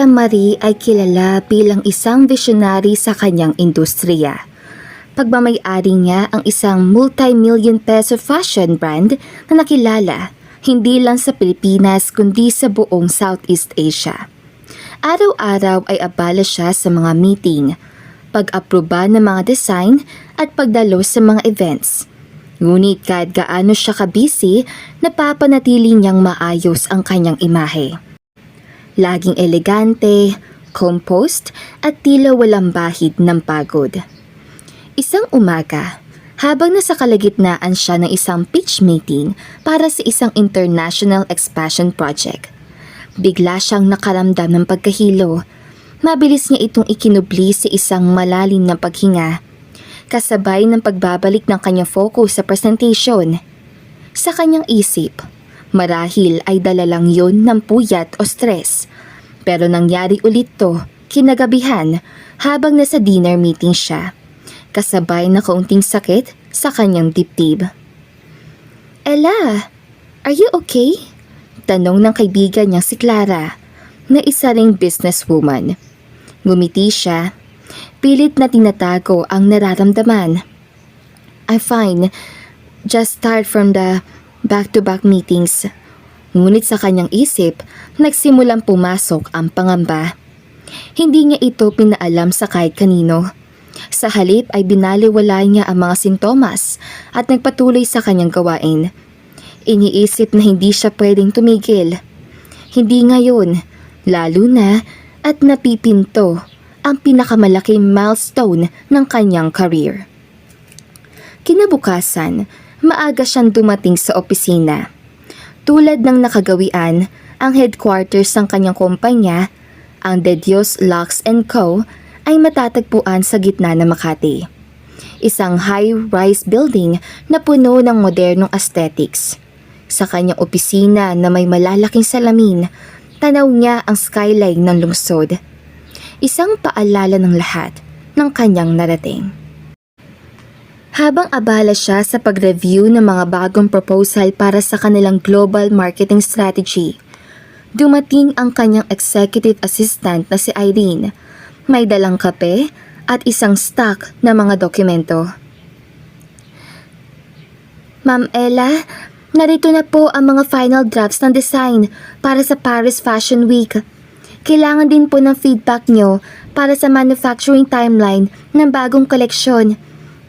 Ella Marie ay kilala bilang isang visionary sa kanyang industriya. Pagmamay-ari niya ang isang multi-million peso fashion brand na nakilala hindi lang sa Pilipinas kundi sa buong Southeast Asia. Araw-araw ay abala siya sa mga meeting, pag-aproba ng mga design at pagdalo sa mga events. Ngunit kahit gaano siya kabisi, napapanatili niyang maayos ang kanyang imahe. Laging elegante, composed at tila walang bahid ng pagod. Isang umaga, habang nasa kalagitnaan siya ng isang pitch meeting para sa isang international expansion project, bigla siyang nakaramdam ng pagkahilo. Mabilis niya itong ikinubli sa isang malalim na paghinga, kasabay ng pagbabalik ng kanyang focus sa presentation. Sa kanyang isip, marahil ay dala lang yun ng puyat o stress. Pero nangyari ulit to kinagabihan habang nasa dinner meeting siya, kasabay na kaunting sakit sa kanyang dibdib. "Ella, are you okay?" Tanong ng kaibigan niyang si Clara, na isa ring businesswoman. Ngumiti siya, pilit na tinatago ang nararamdaman. "I'm fine, just tired from the back-to-back meetings." Ngunit sa kanyang isip, nagsimulang pumasok ang pangamba. Hindi niya ito pinaalam sa kahit kanino. Sa halip ay binaliwala niya ang mga sintomas at nagpatuloy sa kanyang gawain. Iniisip na hindi siya pwedeng tumigil. Hindi ngayon, lalo na at napipinto ang pinakamalaking milestone ng kanyang career. Kinabukasan, maaga siyang dumating sa opisina. Tulad ng nakagawian, ang headquarters ng kanyang kumpanya, ang De Dios Lux & Co., ay matatagpuan sa gitna ng Makati. Isang high-rise building na puno ng modernong aesthetics. Sa kanyang opisina na may malalaking salamin, tanaw niya ang skyline ng lungsod. Isang paalala ng lahat ng kanyang narating. Habang abala siya sa pag-review ng mga bagong proposal para sa kanilang global marketing strategy, dumating ang kanyang executive assistant na si Irene. May dalang kape at isang stack na mga dokumento. "Ma'am Ella, narito na po ang mga final drafts ng design para sa Paris Fashion Week. Kailangan din po ng feedback nyo para sa manufacturing timeline ng bagong koleksyon,"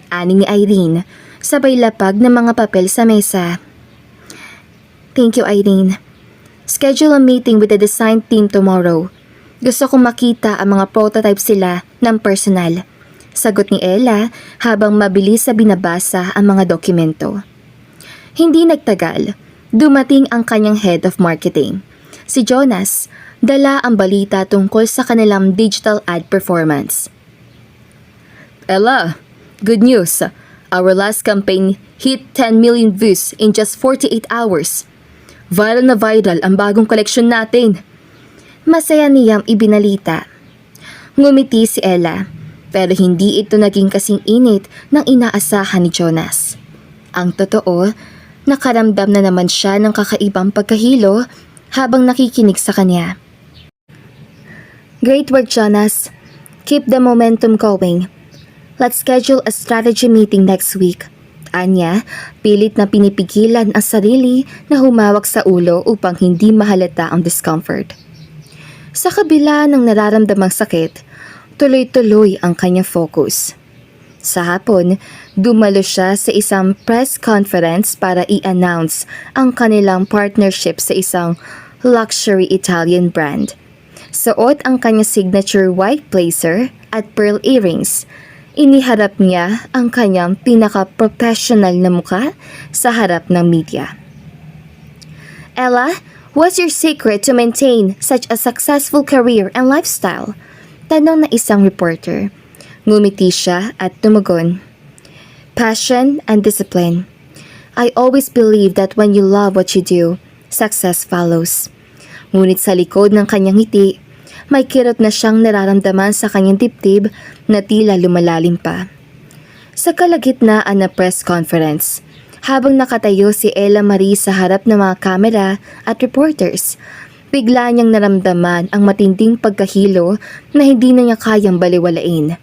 ani ni Irene, sabay lapag ng mga papel sa mesa. "Thank you, Irene. Schedule a meeting with the design team tomorrow. Gusto kong makita ang mga prototype sila ng personal," sagot ni Ella habang mabilis sa binabasa ang mga dokumento. Hindi nagtagal, dumating ang kanyang head of marketing, si Jonas, dala ang balita tungkol sa kanilang digital ad performance. "Ella, good news. Our last campaign hit 10 million views in just 48 hours. Viral na viral ang bagong koleksyon natin." Masaya niyang ibinalita. Ngumiti si Ella, pero hindi ito naging kasing init ng inaasahan ni Jonas. Ang totoo, nakaramdam na naman siya ng kakaibang pagkahilo habang nakikinig sa kanya. "Great work, Jonas. Keep the momentum going. Let's schedule a strategy meeting next week." Anya, pilit na pinipigilan ang sarili na humawak sa ulo upang hindi mahalata ang discomfort. Sa kabila ng nararamdamang sakit, tuloy-tuloy ang kanyang focus. Sa hapon, dumalo siya sa isang press conference para i-announce ang kanilang partnership sa isang luxury Italian brand. Suot ang kanyang signature white blazer at pearl earrings. Iniharap niya ang kanyang pinaka-professional na mukha sa harap ng media. "Ella, what's your secret to maintain such a successful career and lifestyle?" Tanong na isang reporter. Ngumiti siya at tumugon. "Passion and discipline. I always believe that when you love what you do, success follows." Ngunit sa likod ng kanyang ngiti, may kirot na siyang nararamdaman sa kanyang dibdib na tila lumalalim pa. Sa kalagitnaan na press conference, habang nakatayo si Ella Marie sa harap ng mga kamera at reporters, Bigla niyang naramdaman ang matinding pagkahilo na hindi na niya kayang baliwalain.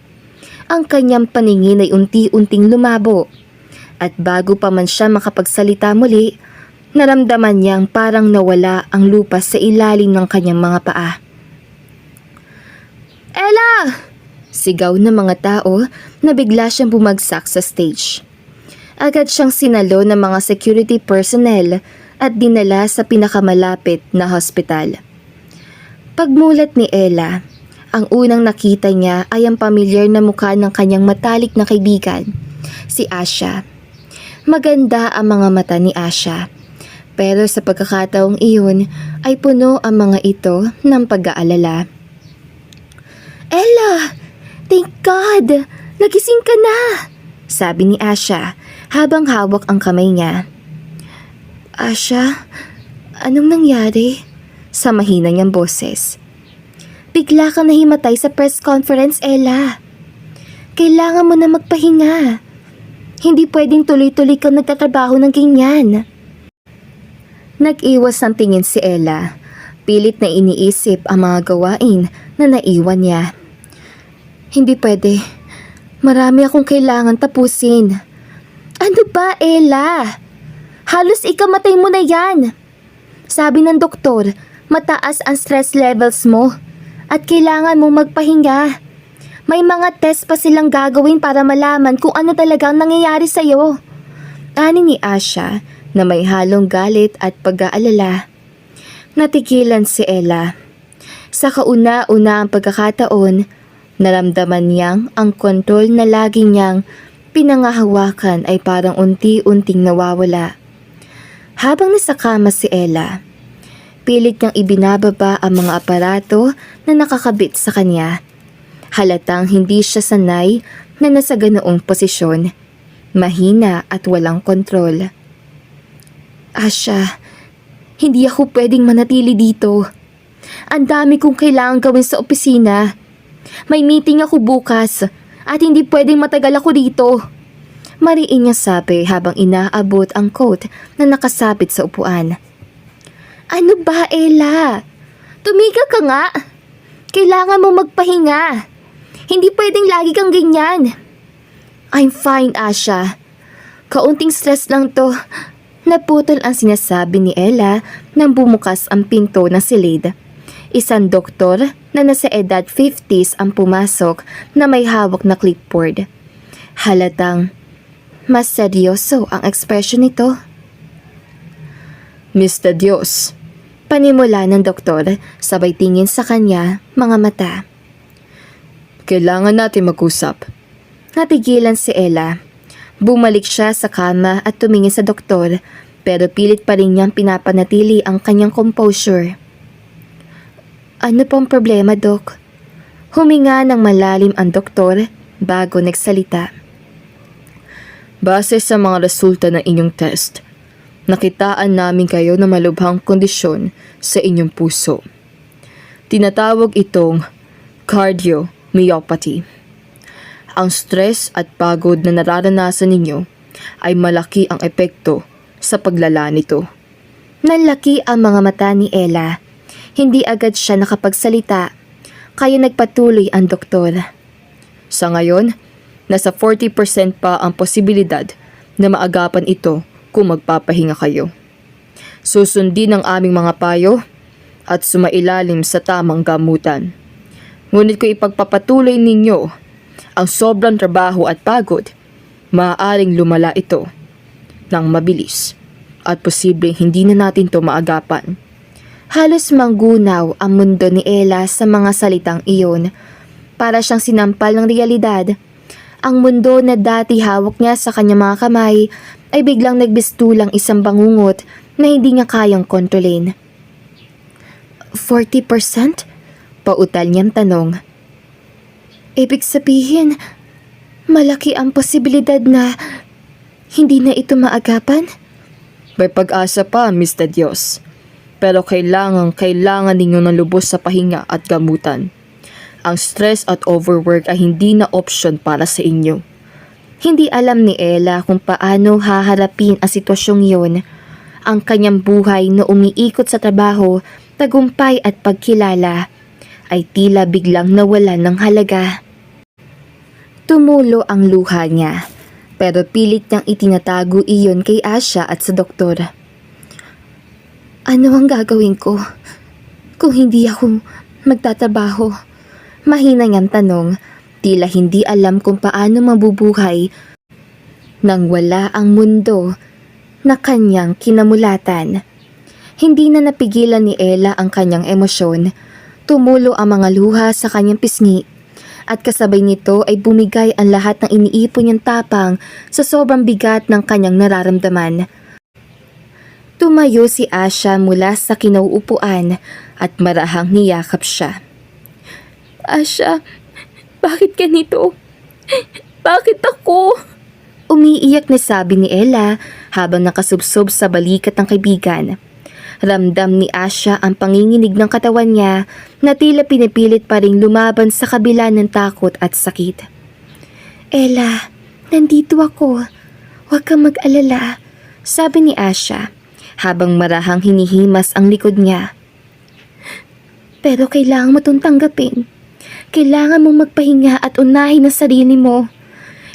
Ang kanyang paningin ay unti-unting lumabo. At bago pa man siya makapagsalita muli, naramdaman niyang parang nawala ang lupa sa ilalim ng kanyang mga paa. "Ella!" Sigaw ng mga tao na bigla siyang bumagsak sa stage. Agad siyang sinalo ng mga security personnel at dinala sa pinakamalapit na hospital. Pagmulat ni Ella, ang unang nakita niya ay ang pamilyar na mukha ng kanyang matalik na kaibigan, si Asha. Maganda ang mga mata ni Asha, pero sa pagkakataong iyon ay puno ang mga ito ng pag-aalala. "Ella! Thank God! Nagising ka na!" sabi ni Asha habang hawak ang kamay niya. "Asha, anong nangyari?" sa mahina niyang boses. "Bigla kang nahimatay sa press conference, Ella. Kailangan mo na magpahinga. Hindi pwedeng tuloy-tuloy kang nagtatrabaho ng ganyan." Nag-iwas ng tingin si Ella. Pilit na iniisip ang mga gawain na naiwan niya. "Hindi pwede. Marami akong kailangan tapusin." "Ano ba, Ella? Halos ikamatay mo na yan. Sabi ng doktor, mataas ang stress levels mo at kailangan mo magpahinga. May mga test pa silang gagawin para malaman kung ano talagang nangyayari sa'yo." Ani ni Asha na may halong galit at pag-aalala. Natigilan si Ella. Sa kauna-una ang pagkakataon, naramdaman niyang ang kontrol na lagi niyang pinangahawakan ay parang unti-unting nawawala. Habang nasa kama si Ella, pilit niyang ibinababa ang mga aparato na nakakabit sa kanya. Halatang hindi siya sanay na nasa ganoong posisyon, mahina at walang kontrol. "Asha, hindi ako pwedeng manatili dito. Ang dami kong kailangan gawin sa opisina. May meeting ako bukas at hindi pwedeng matagal ako dito." Mariin niya sabi habang inaabot ang coat na nakasabit sa upuan. "Ano ba, Ella? Tumigil ka nga. Kailangan mo magpahinga. Hindi pwedeng lagi kang ganyan." "I'm fine, Asha. Kaunting stress lang to." Naputol ang sinasabi ni Ella nang bumukas ang pinto ng silid. Isang doktor na nasa edad 50s ang pumasok na may hawak na clipboard. Halatang mas seryoso ang ekspresyon nito. "Mr. Dios," Panimula ng doktor, sabay tingin sa kanya mga mata. "Kailangan natin mag-usap." Natigilan si Ella. Bumalik siya sa kama at tumingin sa doktor, pero pilit pa rin niyang pinapanatili ang kanyang composure. "Ano pong problema, Dok?" Huminga ng malalim ang doktor bago nagsalita. "Base sa mga resulta ng inyong test, nakitaan namin kayo na malubhang kondisyon sa inyong puso. Tinatawag itong cardiomyopathy. Ang stress at pagod na nararanasan ninyo ay malaki ang epekto sa paglala nito." Nanlaki ang mga mata ni Ella. Hindi agad siya nakapagsalita, kaya nagpatuloy ang doktor. Sa ngayon, nasa 40% pa ang posibilidad na maagapan ito kung magpapahinga kayo. Susundin ang aming mga payo at sumailalim sa tamang gamutan. Ngunit kung ipagpapatuloy ninyo ang sobrang trabaho at pagod, maaaring lumala ito ng mabilis at posibleng hindi na natin to maagapan. Halos manggunaw ang mundo ni Ella sa mga salitang iyon. Para siyang sinampal ng realidad. Ang mundo na dati hawak niya sa kanyang mga kamay ay biglang nagbistulang isang bangungot na hindi niya kayang kontrolin. 40%? Pautal niyang tanong. Ibig sabihin, malaki ang posibilidad na hindi na ito maagapan? May pag-asa pa, Mr. Dios. Pero kailangan ninyo ng lubos sa pahinga at gamutan. Ang stress at overwork ay hindi na option para sa inyo. Hindi alam ni Ella kung paano haharapin ang sitwasyong yun. Ang kanyang buhay na umiikot sa trabaho tagumpay at pagkilala ay tila biglang nawalan ng halaga. Tumulo ang luha niya, pero pilit niyang itinatago iyon kay Asha at sa doktor. Ano ang gagawin ko kung hindi ako magtatrabaho? Mahina niyang tanong, tila hindi alam kung paano mabubuhay nang wala ang mundo na kanyang kinamulatan. Hindi na napigilan ni Ella ang kanyang emosyon. Tumulo ang mga luha sa kanyang pisngi at kasabay nito ay bumigay ang lahat ng iniipon niyang tapang sa sobrang bigat ng kanyang nararamdaman. Tumayo si Asha mula sa kinauupuan at marahang niyakap siya. Asha, bakit ganito? Bakit ako? Umiiyak na sabi ni Ella habang nakasubsob sa balikat ng kaibigan. Ramdam ni Asha ang panginginig ng katawan niya na tila pinipilit pa ring lumaban sa kabila ng takot at sakit. Ella, nandito ako. Huwag kang mag-alala, sabi ni Asha habang marahang hinihimas ang likod niya. Pero kailangan mo itong tanggapin. Kailangan mong magpahinga at unahin ang sarili mo.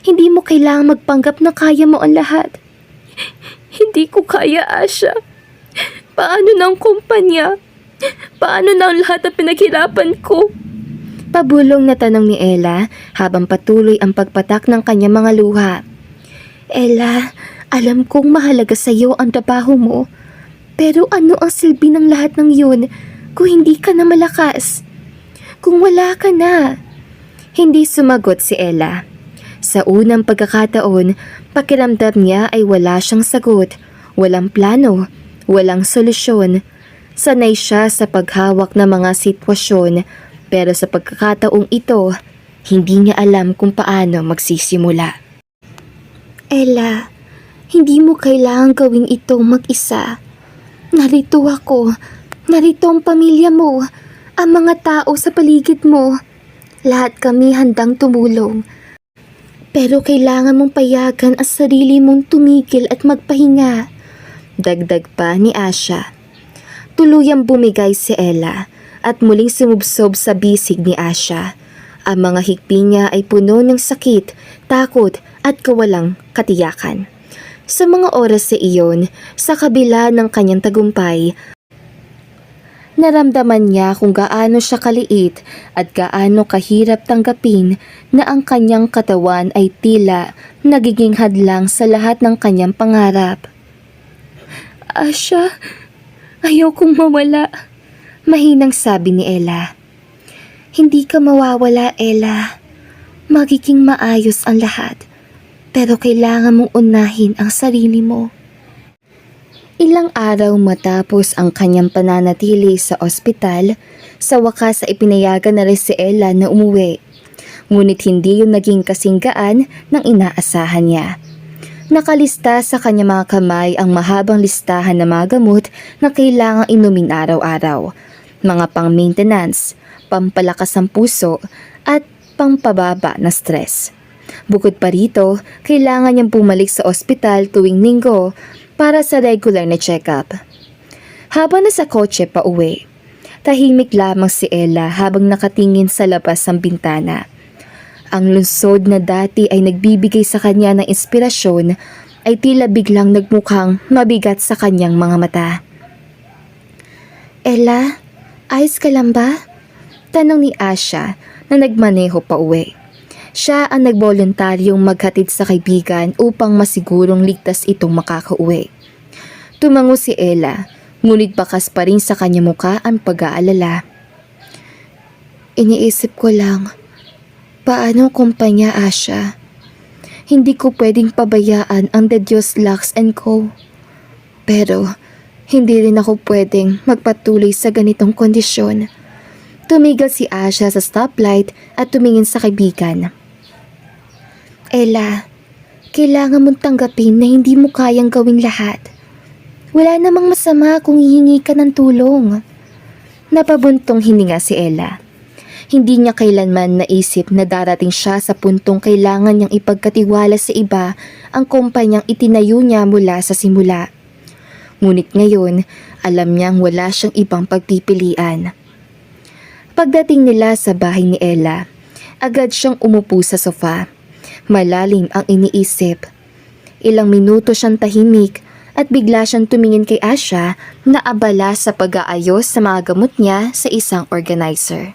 Hindi mo kailangang magpanggap na kaya mo ang lahat. Hindi ko kaya, Asha. Paano na ang kumpanya? Paano na ang lahat ng pinaghirapan ko? Pabulong na tanong ni Ella habang patuloy ang pagpatak ng kanyang mga luha. Ella, alam kong mahalaga sa iyo ang trabaho mo. Pero ano ang silbi ng lahat ng yun kung hindi ka na malakas? Kung wala ka na? Hindi sumagot si Ella. Sa unang pagkakataon, pakiramdam niya ay wala siyang sagot, walang plano, walang solusyon. Sanay siya sa paghawak ng mga sitwasyon, pero sa pagkakataong ito, hindi niya alam kung paano magsisimula. Ella, hindi mo kailangang gawin ito mag-isa. Narito ako, narito ang pamilya mo, ang mga tao sa paligid mo. Lahat kami handang tumulong. Pero kailangan mong payagan ang sarili mong tumigil at magpahinga. Dagdag pa ni Asha. Tuluyang bumigay si Ella at muling sumubsob sa bisig ni Asha. Ang mga hikbi niya ay puno ng sakit, takot at kawalang katiyakan. Sa mga oras sa iyon, sa kabila ng kanyang tagumpay, naramdaman niya kung gaano siya kaliit at gaano kahirap tanggapin na ang kanyang katawan ay tila nagiging hadlang sa lahat ng kanyang pangarap. Asha, ayaw kong mawala, mahinang sabi ni Ella. Hindi ka mawawala, Ella. Magiging maayos ang lahat, pero kailangan mong unahin ang sarili mo. Ilang araw matapos ang kanyang pananatili sa ospital, sa wakas ay pinayagan na rin si Ella na umuwi. Ngunit hindi yung naging kasinggaan ng inaasahan niya. Nakalista sa kanyang mga kamay ang mahabang listahan ng mga gamot na kailangang inumin araw-araw. Mga pang-maintenance, pampalakas ng puso at pangpababa na stress. Bukod pa rito, kailangan niyang bumalik sa ospital tuwing linggo para sa regular na check-up. Habang nasa kotse pa uwi, tahimik lamang si Ella habang nakatingin sa labas ng bintana. Ang lungsod na dati ay nagbibigay sa kanya ng inspirasyon ay tila biglang nagmukhang mabigat sa kanyang mga mata. Ella, ayos ka lang ba? Tanong ni Asha na nagmaneho pa uwi. Siya ang nagboluntaryong maghatid sa kaibigan upang masigurong ligtas itong makakauwi. Tumango si Ella, ngunit bakas pa rin sa kanya muka ang pag-aalala. Iniisip ko lang, paano kumpanya, Asha? Hindi ko pwedeng pabayaan ang The Diyos Lux & Co. Pero hindi rin ako pwedeng magpatuloy sa ganitong kondisyon. Tumigil si Asha sa stoplight at tumingin sa kaibigan. Ella, kailangan mong tanggapin na hindi mo kayang gawing lahat. Wala namang masama kung hihingi ka ng tulong. Napabuntong hininga si Ella. Hindi niya kailanman naisip na darating siya sa puntong kailangan niyang ipagkatiwala sa iba ang kumpanyang itinayo niya mula sa simula. Ngunit ngayon Alam niyang wala siyang ibang pagpipilian. Pagdating nila sa bahay ni Ella, agad siyang umupo sa sofa. Malalim ang iniisip. Ilang minuto siyang tahimik at bigla siyang tumingin kay Asha na abala sa pag-aayos sa mga gamot niya sa isang organizer.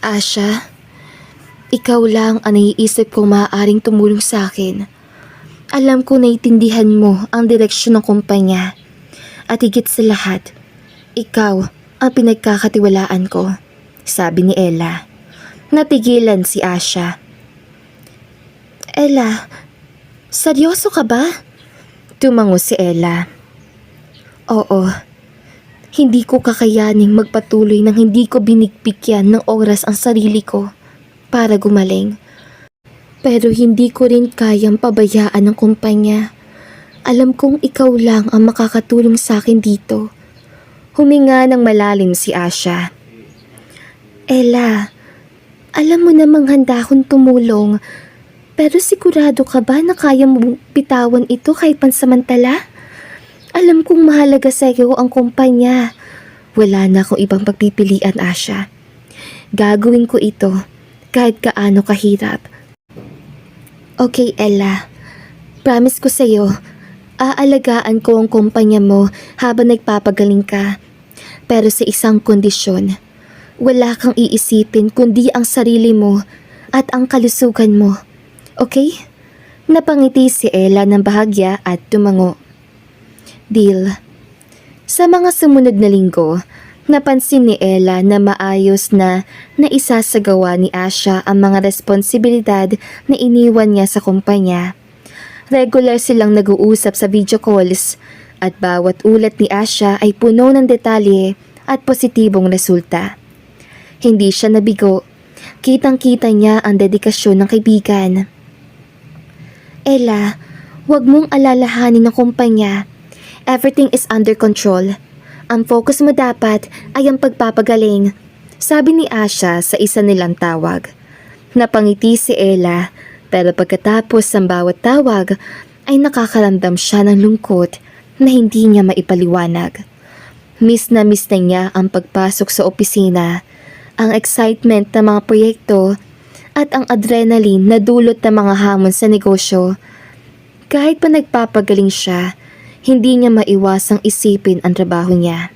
Asha, ikaw lang ang naiisip kong maaaring tumulong sa akin. Alam ko naiintindihan mo ang direksyon ng kumpanya. At higit sa lahat, ikaw ang pinagkakatiwalaan ko, sabi ni Ella. Natigilan si Asha. Ella, seryoso ka ba? Tumango si Ella. Oo, hindi ko kakayaning magpatuloy nang hindi ko binigpikyan ng oras ang sarili ko para gumaling. Pero hindi ko rin kayang pabayaan ang kumpanya. Alam kong ikaw lang ang makakatulong sa akin dito. Huminga ng malalim si Asha. Ella, alam mo namang handa akong tumulong. Pero sigurado ka ba na kaya mong bitawan ito kahit pansamantala? Alam kong mahalaga sa iyo ang kumpanya. Wala na akong ibang pagpipilian, Asha. Gagawin ko ito kahit gaano kahirap. Okay, Ella. Promise ko sa iyo, aalagaan ko ang kumpanya mo habang nagpapagaling ka. Pero sa isang kondisyon, wala kang iisipin kundi ang sarili mo at ang kalusugan mo. Okay? Napangiti si Ella ng bahagya at tumango. Deal. Sa mga sumunod na linggo, napansin ni Ella na maayos na naisasagawa ni Asha ang mga responsibilidad na iniwan niya sa kumpanya. Regular silang nag-uusap sa video calls at bawat ulat ni Asha ay puno ng detalye at positibong resulta. Hindi siya nabigo. Kitang-kita niya ang dedikasyon ng kaibigan. Ella, huwag mong alalahanin ng kumpanya. Everything is under control. Ang focus mo dapat ay ang pagpapagaling, sabi ni Asha sa isa nilang tawag. Napangiti si Ella, pero pagkatapos ng bawat tawag ay nakakaramdam siya ng lungkot na hindi niya maipaliwanag. Miss na niya ang pagpasok sa opisina, ang excitement ng mga proyekto at ang adrenaline na dulot ng mga hamon sa negosyo. Kahit pa nagpapagaling siya, hindi niya maiwasang isipin ang trabaho niya.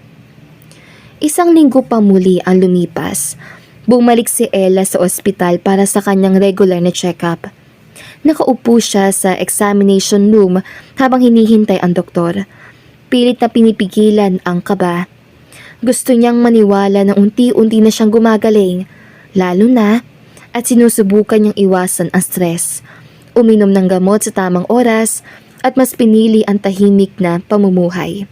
Isang linggo pa muli ang lumipas. Bumalik si Ella sa ospital para sa kanyang regular na check-up. Nakaupo siya sa examination room habang hinihintay ang doktor. Pilit na pinipigilan ang kaba. Gusto niyang maniwala na unti-unti na siyang gumagaling, lalo na at sinusubukan niyang iwasan ang stress. Uminom ng gamot sa tamang oras at mas pinili ang tahimik na pamumuhay.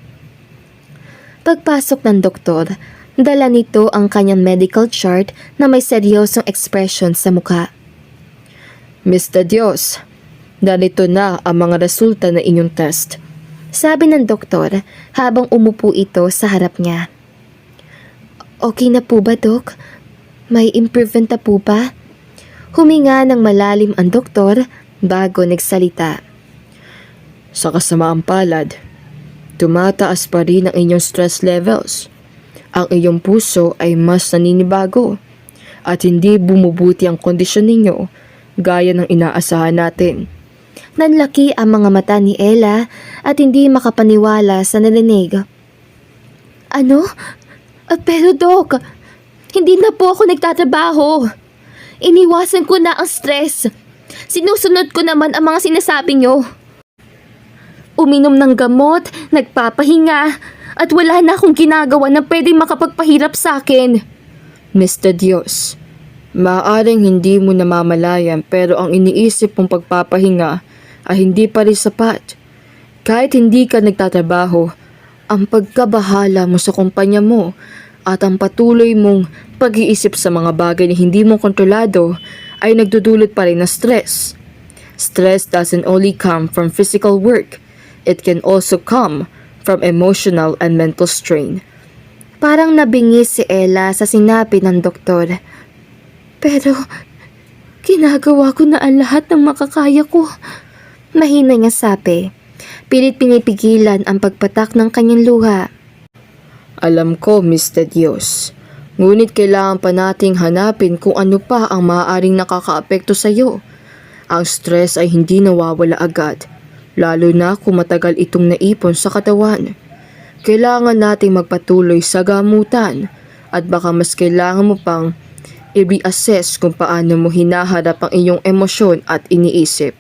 Pagpasok ng doktor, dala nito ang kanyang medical chart na may seryosong expression sa mukha. Mr. Dios, narito na ang mga resulta ng inyong test, sabi ng doktor habang umupo ito sa harap niya. Okay na po ba, Dok? May improvement na po ba? Huminga ng malalim ang doktor bago nagsalita. Sa kasamaang palad, tumataas pa rin ang inyong stress levels. Ang iyong puso ay mas naninibago at hindi bumubuti ang kondisyon ninyo gaya ng inaasahan natin. Nanlaki ang mga mata ni Ella at hindi makapaniwala sa narinig. Ano? Pero Dok, hindi na po ako nagtatrabaho. Iniwasan ko na ang stress. Sinusunod ko naman ang mga sinasabi niyo. Uminom ng gamot, nagpapahinga, at wala na akong ginagawa na pwedeng makapagpahirap sa akin. Mr. Dios, maaaring hindi mo namamalayan pero ang iniisip mong pagpapahinga ay hindi pa rin sapat. Kahit hindi ka nagtatrabaho, ang pagkabahala mo sa kumpanya mo at ang patuloy mong pag-iisip sa mga bagay na hindi mo kontrolado ay nagdudulot pa rin ng stress. Stress doesn't only come from physical work, it can also come from emotional and mental strain. Parang nabingis si Ella sa sinabi ng doktor. Pero, ginagawa ko na ang lahat ng makakaya ko. Mahina niya sabi. Pilit pinipigilan ang pagpatak ng kanyang luha. Alam ko, Mr. Dios. Ngunit kailangan pa nating hanapin kung ano pa ang maaaring nakakaapekto sa iyo. Ang stress ay hindi nawawala agad, lalo na kung matagal itong naipon sa katawan. Kailangan nating magpatuloy sa gamutan at baka mas kailangan mo pang i-reassess kung paano mo hinaharap ang iyong emosyon at iniisip.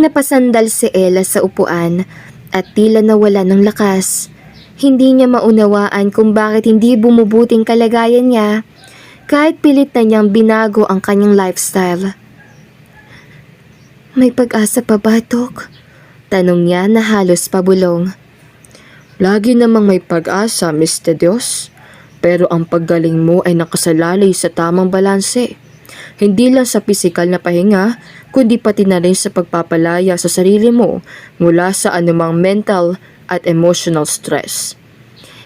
Napasandal si Ella sa upuan at tila nawala ng lakas. Hindi niya maunawaan kung bakit hindi bumubuting kalagayan niya kahit pilit na niyang binago ang kanyang lifestyle. May pag-asa pa ba, Dok? Tanong niya na halos pabulong. Lagi namang may pag-asa, Mr. Dios. Pero ang paggaling mo ay nakasalalay sa tamang balanse. Hindi lang sa pisikal na pahinga, kundi pati na rin sa pagpapalaya sa sarili mo mula sa anumang mental at emotional stress.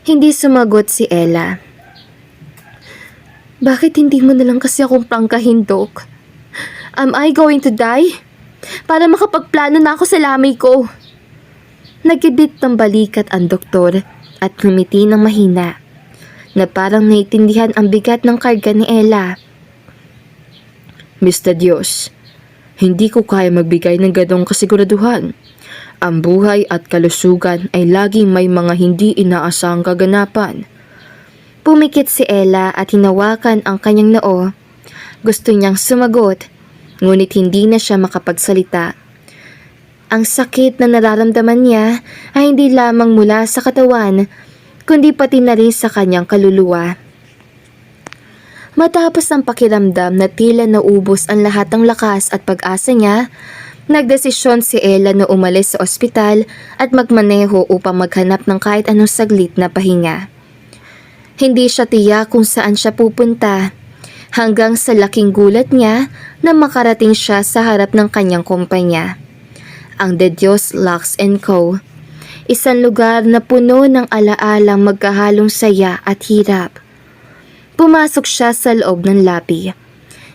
Hindi sumagot si Ella. Bakit hindi mo na lang kasi akong prangkahin, Dok? Am I going to die? Para makapagplano na ako sa lamay ko. Nagkibit ng balikat ang doktor at ngumiti ng mahina na parang naiintindihan ang bigat ng karga ni Ella. Mr. Dios, hindi ko kaya magbigay ng ganong kasiguraduhan. Ang buhay at kalusugan ay laging may mga hindi inaasahang kaganapan. Pumikit si Ella at hinawakan ang kanyang noo. Gusto niyang sumagot, ngunit hindi na siya makapagsalita. Ang sakit na nararamdaman niya ay hindi lamang mula sa katawan, kundi pati na rin sa kanyang kaluluwa. Matapos ang pakiramdam na tila naubos ang lahat ng lakas at pag-asa niya, nagdesisyon si Ella na umalis sa ospital at magmaneho upang maghanap ng kahit anong saglit na pahinga. Hindi siya tiyak kung saan siya pupunta, hanggang sa laking gulat niya na makarating siya sa harap ng kanyang kumpanya. Ang De Dios Lux & Co. Isang lugar na puno ng alaalang magkahalong saya at hirap. Pumasok siya sa loob ng labi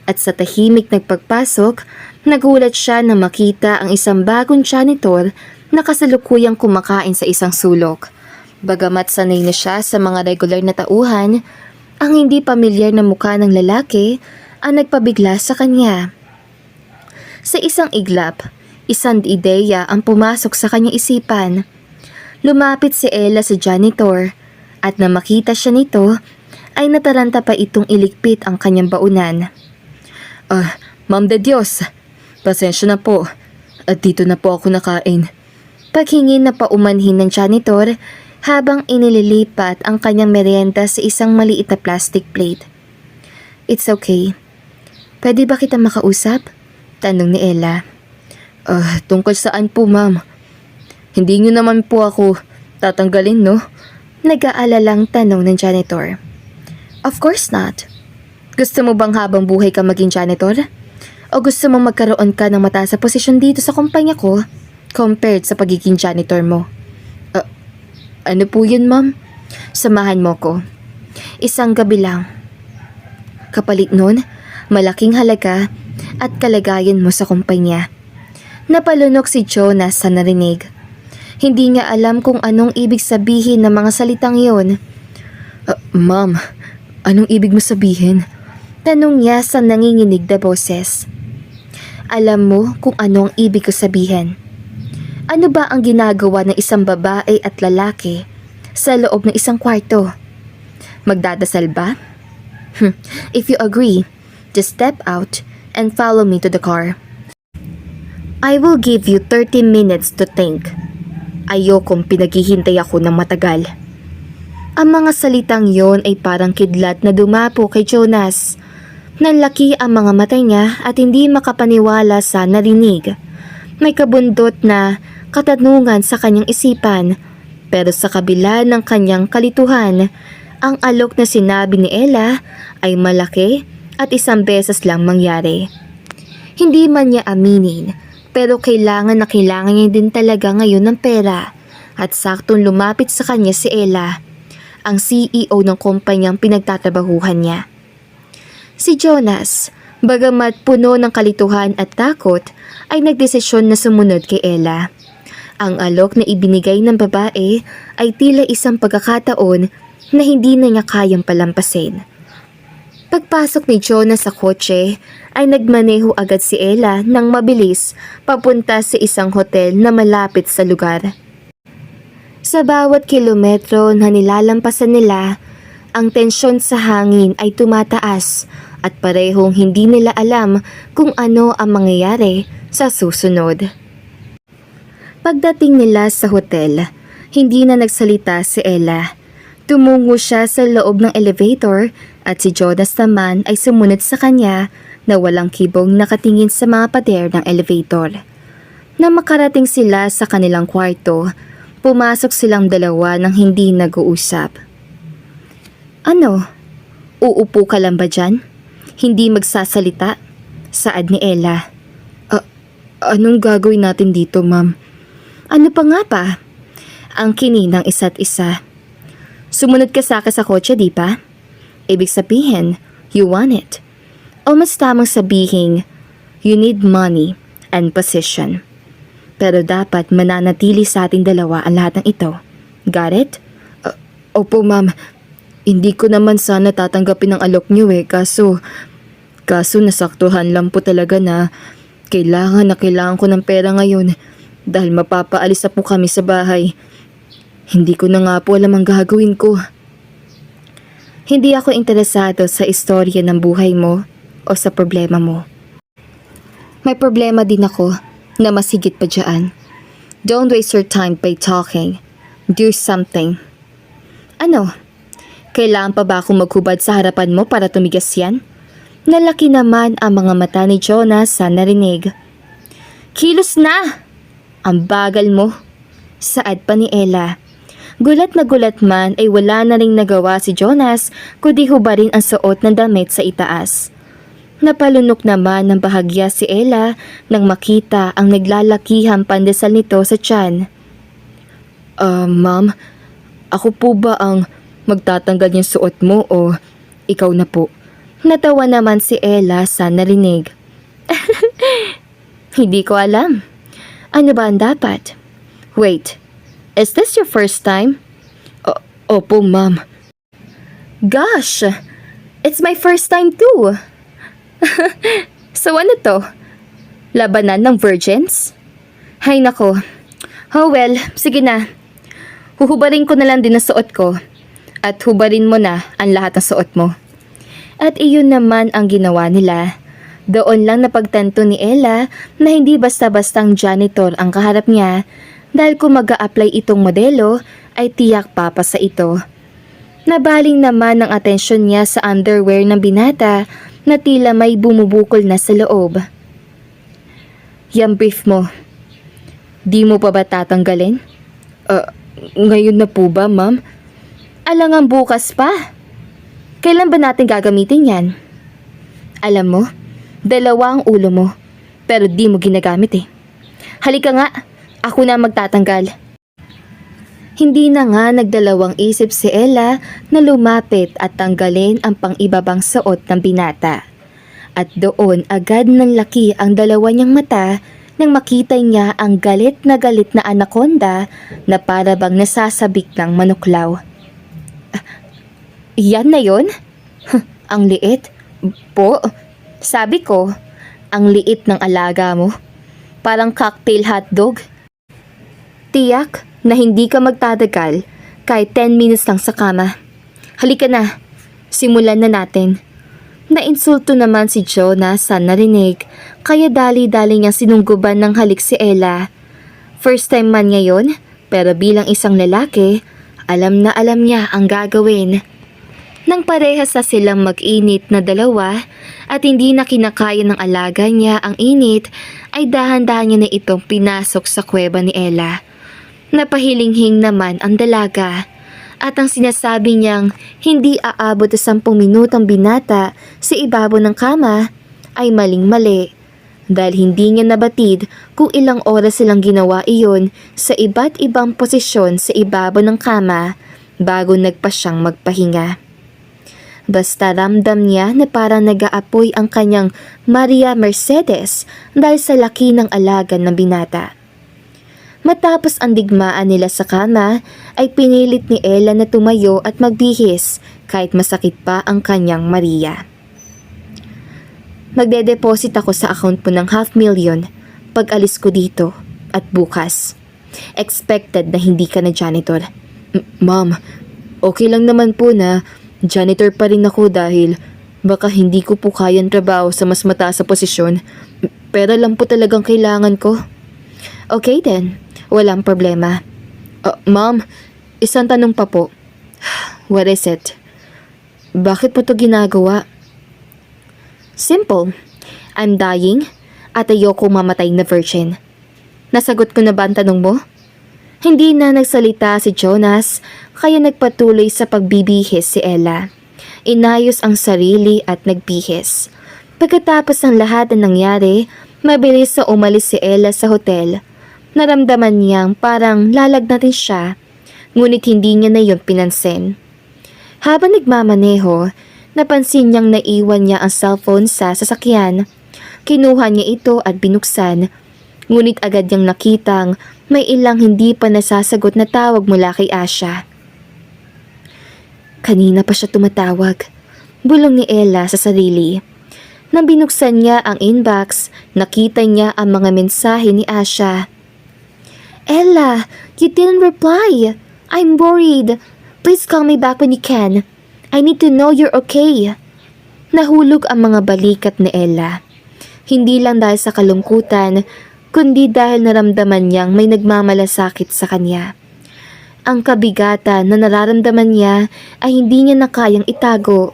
at sa tahimik nagpagpasok, nagulat siya na makita ang isang bagong janitor na kasalukuyang kumakain sa isang sulok. Bagamat sanay na siya sa mga regular na tauhan, ang hindi pamilyar na mukha ng lalaki ang nagpabigla sa kanya. Sa isang iglap, isang ideya ang pumasok sa kanyang isipan. Lumapit si Ella sa janitor at na makita siya nito ay nataranta pa itong iligpit ang kanyang baunan. Ma'am De Dios, pasensya na po. At dito na po ako nakain. Paghingi na paumanhin ng janitor habang inililipat ang kanyang merienda sa isang maliit na plastic plate. It's okay. Pwede ba kita makausap? Tanong ni Ella. Tungkol saan po, ma'am? Hindi nyo naman po ako tatanggalin, no? Nag-aalalang tanong ng janitor. Of course not. Gusto mo bang habang buhay ka maging janitor? O gusto mo magkaroon ka ng mataas na posisyon dito sa kumpanya ko compared sa pagiging janitor mo? Ano po yun, ma'am? Samahan mo ko. Isang gabi lang. Kapalit nun, malaking halaga at kalagayan mo sa kumpanya. Napalunok si Jonas sa narinig. Hindi niya alam kung anong ibig sabihin ng mga salitang yon. Ma'am, anong ibig mo sabihin? Tanong niya sa nanginginig na boses. Alam mo kung anong ibig ko sabihin. Ano ba ang ginagawa ng isang babae at lalaki sa loob ng isang kwarto? Magdadasal ba? If you agree, just step out and follow me to the car. I will give you 30 minutes to think. Ayokong pinaghihintay ako ng matagal. Ang mga salitang yon ay parang kidlat na dumapo kay Jonas. Nanlaki ang mga mata niya at hindi makapaniwala sa narinig. May kabundot na katanungan sa kanyang isipan, pero sa kabila ng kanyang kalituhan, ang alok na sinabi ni Ella ay malaki at isang beses lang mangyari. Hindi man niya aminin, pero kailangan na kailangan niya din talaga ngayon ng pera at saktong lumapit sa kanya si Ella, ang CEO ng kumpanyang pinagtatrabahuhan niya. Si Jonas, bagamat puno ng kalituhan at takot, ay nagdesisyon na sumunod kay Ella. Ang alok na ibinigay ng babae ay tila isang pagkakataon na hindi na niya kayang palampasin. Pagpasok ni Jonah sa kotse ay nagmaneho agad si Ella ng mabilis papunta sa isang hotel na malapit sa lugar. Sa bawat kilometro na nilalampasan nila, ang tensyon sa hangin ay tumataas at parehong hindi nila alam kung ano ang mangyayari sa susunod. Pagdating nila sa hotel, hindi na nagsalita si Ella. Tumungo siya sa loob ng elevator at si Jonas naman ay sumunod sa kanya na walang kibong nakatingin sa mga pader ng elevator. Nang makarating sila sa kanilang kwarto, pumasok silang dalawa nang hindi nag-uusap. Ano? Uupo ka lang ba dyan? Hindi magsasalita? Saad ni Ella. Anong gagawin natin dito, ma'am? Ano pa nga ba? Ang kininang isa't isa. Sumunod ka sa akin sa kotse, di ba? Ibig sabihin, you want it. O mas tamang sabihin, you need money and position. Pero dapat mananatili sa ating dalawa ang lahat ng ito. Got it? Opo, ma'am. Hindi ko naman sana tatanggapin ang alok niyo kaso nasaktuhan lang po talaga na kailangan ko ng pera ngayon dahil mapapaalis na po kami sa bahay. Hindi ko na nga po alam ang gagawin ko. Hindi ako interesado sa istorya ng buhay mo o sa problema mo. May problema din ako na mas higit pa dyan. Don't waste your time by talking. Do something. Ano? Kailangan pa ba akong maghubad sa harapan mo para tumigas yan? Nalaki naman ang mga mata ni Jonas sa narinig. Kilos na! Ang bagal mo, saad pa ni Ella. Gulat na gulat man ay wala na ring nagawa si Jonas kundi hubarin ang suot ng damit sa itaas. Napalunok naman ng bahagya si Ella nang makita ang naglalakihang pandesal nito sa tiyan. Ma'am, ako po ba ang magtatanggal yung suot mo o ikaw na po? Natawa naman si Ella sa narinig. Hindi ko alam. Ano ba ang dapat? Wait, is this your first time? Opo, ma'am. Gosh, it's my first time too. So ano to? Labanan ng virgins? Hay nako. Oh well, sige na. Huhubarin ko na lang din ang suot ko. At hubarin mo na ang lahat ng suot mo. At iyon naman ang ginawa nila. Doon lang napagtanto ni Ella na hindi basta-bastang janitor ang kaharap niya dahil kung mag-a-apply itong modelo ay tiyak papasa ito. Nabaling naman ang atensyon niya sa underwear ng binata na tila may bumubukol na sa loob. Yung brief mo, di mo pa ba tatanggalin? Ngayon na po ba, ma'am? Alangang bukas pa. Kailan ba natin gagamitin yan? Alam mo, dalawa ang ulo mo, pero di mo ginagamit Halika nga, ako na magtatanggal. Hindi na nga nagdalawang isip si Ella na lumapit at tanggalin ang pang-ibabang suot ng binata. At doon agad ng laki ang dalawa niyang mata nang makita niya ang galit na anaconda na para bang nasasabik ng manuklaw. Yan na yon? Ang liit? Po, sabi ko, ang liit ng alaga mo. Parang cocktail hotdog. Tiyak na hindi ka magtatagal kahit 10 minutes lang sa kama. Halika na, simulan na natin. Nainsulto naman si Jonas sa narinig, kaya dali-dali niyang sinungguban ng halik si Ella. First time man ngayon, pero bilang isang lalaki, alam na alam niya ang gagawin. Nang parehas na silang mag-init na dalawa at hindi na kinakaya ng alaga niya ang init, ay dahan-dahan niya na itong pinasok sa kuweba ni Ella. Napahilinghing naman ang dalaga at ang sinasabi niyang hindi aabot sa 10 minutong binata sa ibabaw ng kama ay maling-mali dahil hindi niya nabatid kung ilang oras silang ginawa iyon sa iba't ibang posisyon sa ibabaw ng kama bago nagpa siyang magpahinga. Basta ramdam niya na parang nag-aapoy ang kanyang Maria Mercedes dahil sa laki ng alaga ng binata. Matapos ang digmaan nila sa kama, ay pinilit ni Ella na tumayo at magbihis kahit masakit pa ang kanyang Maria. Magde-deposit ako sa account po ng 500,000 pag alis ko dito at bukas. Expected na hindi ka na janitor. Ma'am, okay lang naman po na janitor pa rin ako dahil baka hindi ko po kayang trabaho sa mas mataas sa posisyon. Pera lang po talagang kailangan ko. Okay then, walang problema. Ma'am, isang tanong pa po. What is it? Bakit po to ginagawa? Simple. I'm dying at ayoko mamatay na virgin. Nasagot ko na ba ang tanong mo? Hindi na nagsalita si Jonas kaya nagpatuloy sa pagbibihis si Ella. Inayos ang sarili at nagbihis. Pagkatapos ng lahat na nangyari, mabilis na umalis si Ella sa hotel. Naramdaman niyang parang lalagnatin siya, ngunit hindi niya na yun pinansin. Habang nagmamaneho, napansin niyang naiwan niya ang cellphone sa sasakyan. Kinuha niya ito at binuksan, ngunit agad niyang nakitang may ilang hindi pa nasasagot na tawag mula kay Asha. Kanina pa siya tumatawag. Bulong ni Ella sa sarili. Nang binuksan niya ang inbox, nakita niya ang mga mensahe ni Asha. Ella, you didn't reply. I'm worried. Please call me back when you can. I need to know you're okay. Nahulog ang mga balikat ni Ella. Hindi lang dahil sa kalungkutan, kundi dahil naramdaman niyang may nagmamalasakit sa kanya. Ang kabigatan na nararamdaman niya ay hindi niya na kayang itago.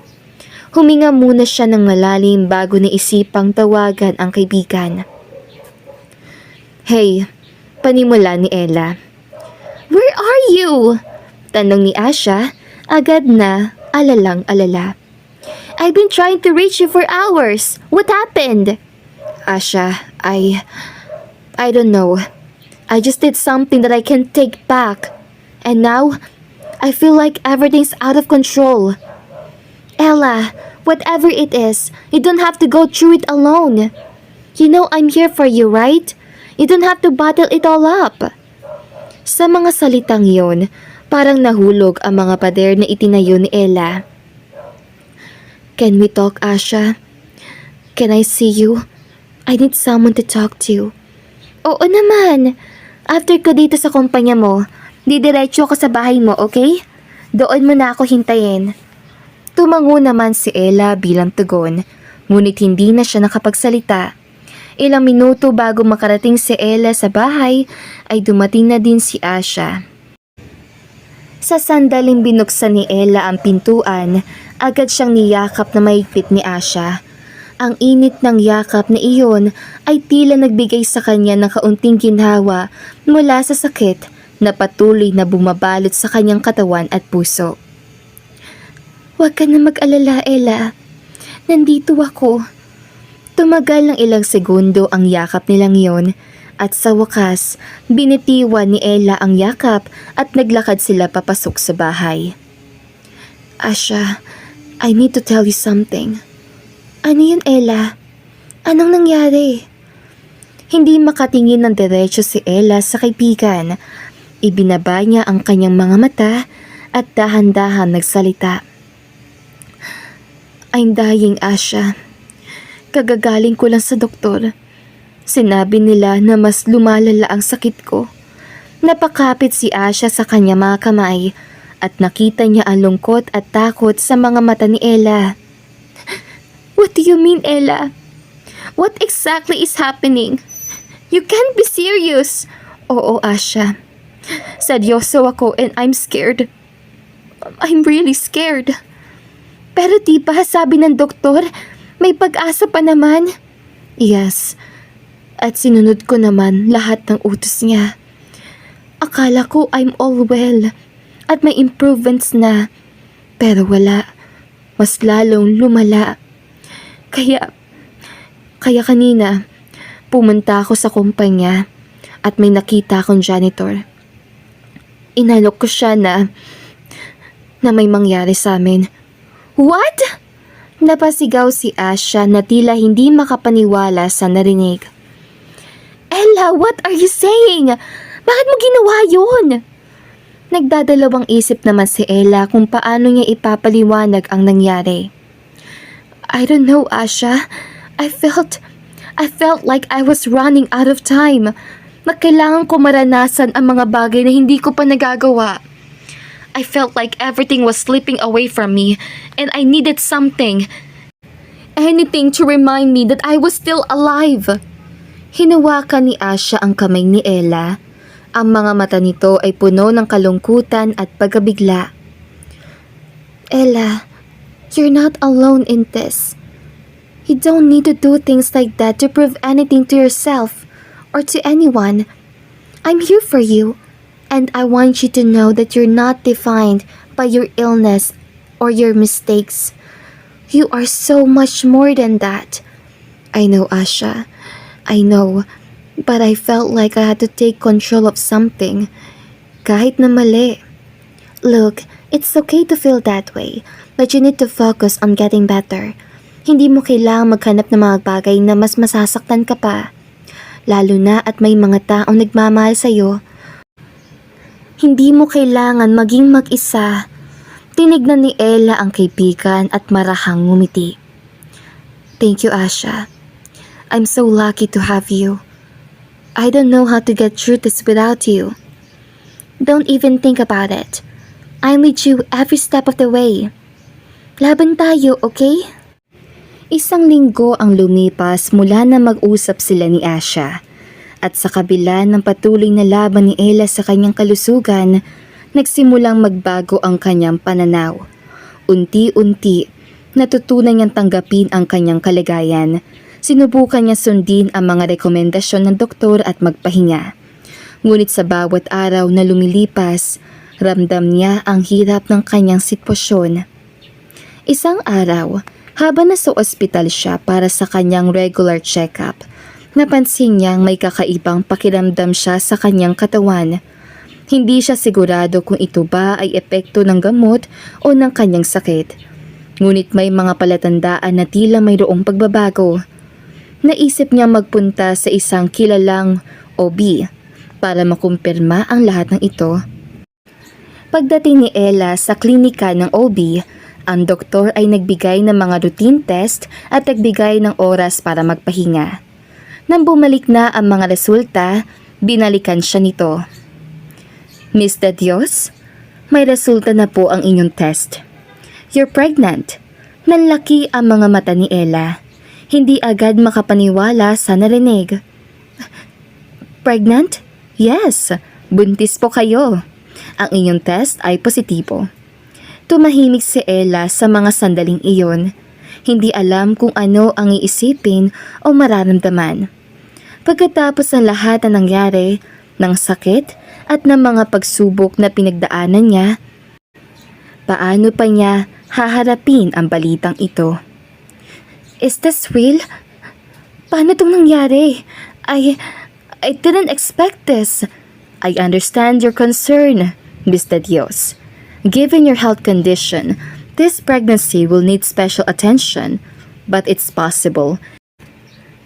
Huminga muna siya ng malalim bago naisipang tawagan ang kaibigan. Hey, panimula ni Ella. Where are you? Tanong ni Asha, agad na alalang-alala. I've been trying to reach you for hours. What happened? Asha, I don't know. I just did something that I can't take back. And now, I feel like everything's out of control. Ella, whatever it is, you don't have to go through it alone. You know I'm here for you, right? You don't have to bottle it all up. Sa mga salitang yon, parang nahulog ang mga pader na itinayo ni Ella. Can we talk, Asha? Can I see you? I need someone to talk to. Oo naman. After ko dito sa kumpanya mo, didiretso ko sa bahay mo, okay? Doon mo na ako hintayin. Tumango naman si Ella bilang tugon, ngunit hindi na siya nakapagsalita. Ilang minuto bago makarating si Ella sa bahay, ay dumating na din si Asha. Sa sandaling binuksan ni Ella ang pintuan, agad siyang niyakap na mahigpit ni Asha. Ang init ng yakap na iyon ay tila nagbigay sa kanya ng kaunting ginhawa mula sa sakit na patuloy na bumabalot sa kanyang katawan at puso. Huwag ka na mag-alala, Ella. Nandito ako. Tumagal ng ilang segundo ang yakap nilang iyon at sa wakas, binitiwan ni Ella ang yakap at naglakad sila papasok sa bahay. Asha, I need to tell you something. Ano yun, Ella? Anong nangyari? Hindi makatingin ng diretso si Ella sa kaibigan. Ibinaba niya ang kanyang mga mata at dahan-dahan nagsalita. I'm dying, Asha. Kagagaling ko lang sa doktor. Sinabi nila na mas lumalala ang sakit ko. Napakapit si Asha sa kanya mga kamay at nakita niya ang lungkot at takot sa mga mata ni Ella. What do you mean, Ella? What exactly is happening? You can't be serious. Oo, Asha. Seryoso ako and I'm scared. I'm really scared. Pero di ba sabi ng doktor, may pag-asa pa naman? Yes. At sinunod ko naman lahat ng utos niya. Akala ko I'm all well at may improvements na. Pero wala. Mas lalong lumala. Kaya kanina, pumunta ako sa kumpanya at may nakita akong janitor. Inalok ko siya na may mangyari sa amin. What? Napasigaw si Asha na tila hindi makapaniwala sa narinig. Ella, what are you saying? Bakit mo ginawa yun? Nagdadalawang isip naman si Ella kung paano niya ipapaliwanag ang nangyari. I don't know, Asha. I felt like I was running out of time. Na kailangan ko maranasan ang mga bagay na hindi ko pa nagagawa. I felt like everything was slipping away from me and I needed something. Anything to remind me that I was still alive. Hinawakan ni Asha ang kamay ni Ella. Ang mga mata nito ay puno ng kalungkutan at pagkabigla. Ella, you're not alone in this. You don't need to do things like that to prove anything to yourself or to anyone. I'm here for you, and I want you to know that you're not defined by your illness or your mistakes. You are so much more than that. I know, Asha. I know. But I felt like I had to take control of something. Kahit na mali. Look, it's okay to feel that way, but you need to focus on getting better. Hindi mo kailangang maghanap ng mga bagay na mas masasaktan ka pa. Lalo na at may mga taong nagmamahal sa'yo. Hindi mo kailangan maging mag-isa. Tinignan ni Ella ang kaibigan at marahang ngumiti. Thank you, Asha. I'm so lucky to have you. I don't know how to get through this without you. Don't even think about it. I'm with you every step of the way. Laban tayo, okay? Isang linggo ang lumipas mula na mag-usap sila ni Asha. At sa kabila ng patuloy na laban ni Ella sa kanyang kalusugan, nagsimulang magbago ang kanyang pananaw. Unti-unti, natutunan niyang tanggapin ang kanyang kalagayan. Sinubukan niya sundin ang mga rekomendasyon ng doktor at magpahinga. Ngunit sa bawat araw na lumilipas, ramdam niya ang hirap ng kanyang sitwasyon. Isang araw, habang nasa ospital siya para sa kanyang regular check-up, napansin niyang may kakaibang pakiramdam siya sa kanyang katawan. Hindi siya sigurado kung ito ba ay epekto ng gamot o ng kanyang sakit. Ngunit may mga palatandaan na tila mayroong pagbabago. Naisip niya magpunta sa isang kilalang OB para makumpirma ang lahat ng ito. Pagdating ni Ella sa klinika ng OB, ang doktor ay nagbigay ng mga routine test at nagbigay ng oras para magpahinga. Nang bumalik na ang mga resulta, binalikan siya nito. Miss De Dios, may resulta na po ang inyong test. You're pregnant. Nanlaki ang mga mata ni Ella. Hindi agad makapaniwala sa narinig. Pregnant? Yes, buntis po kayo. Ang inyong test ay positibo. Tumahimik si Ella sa mga sandaling iyon. Hindi alam kung ano ang iisipin o mararamdaman. Pagkatapos ng lahat na nangyari, ng sakit at ng mga pagsubok na pinagdaanan niya, paano pa niya haharapin ang balitang ito? Is this real? Paano itong nangyari? I didn't expect this. I understand your concern, Miss De Dios. Given your health condition, this pregnancy will need special attention, but it's possible.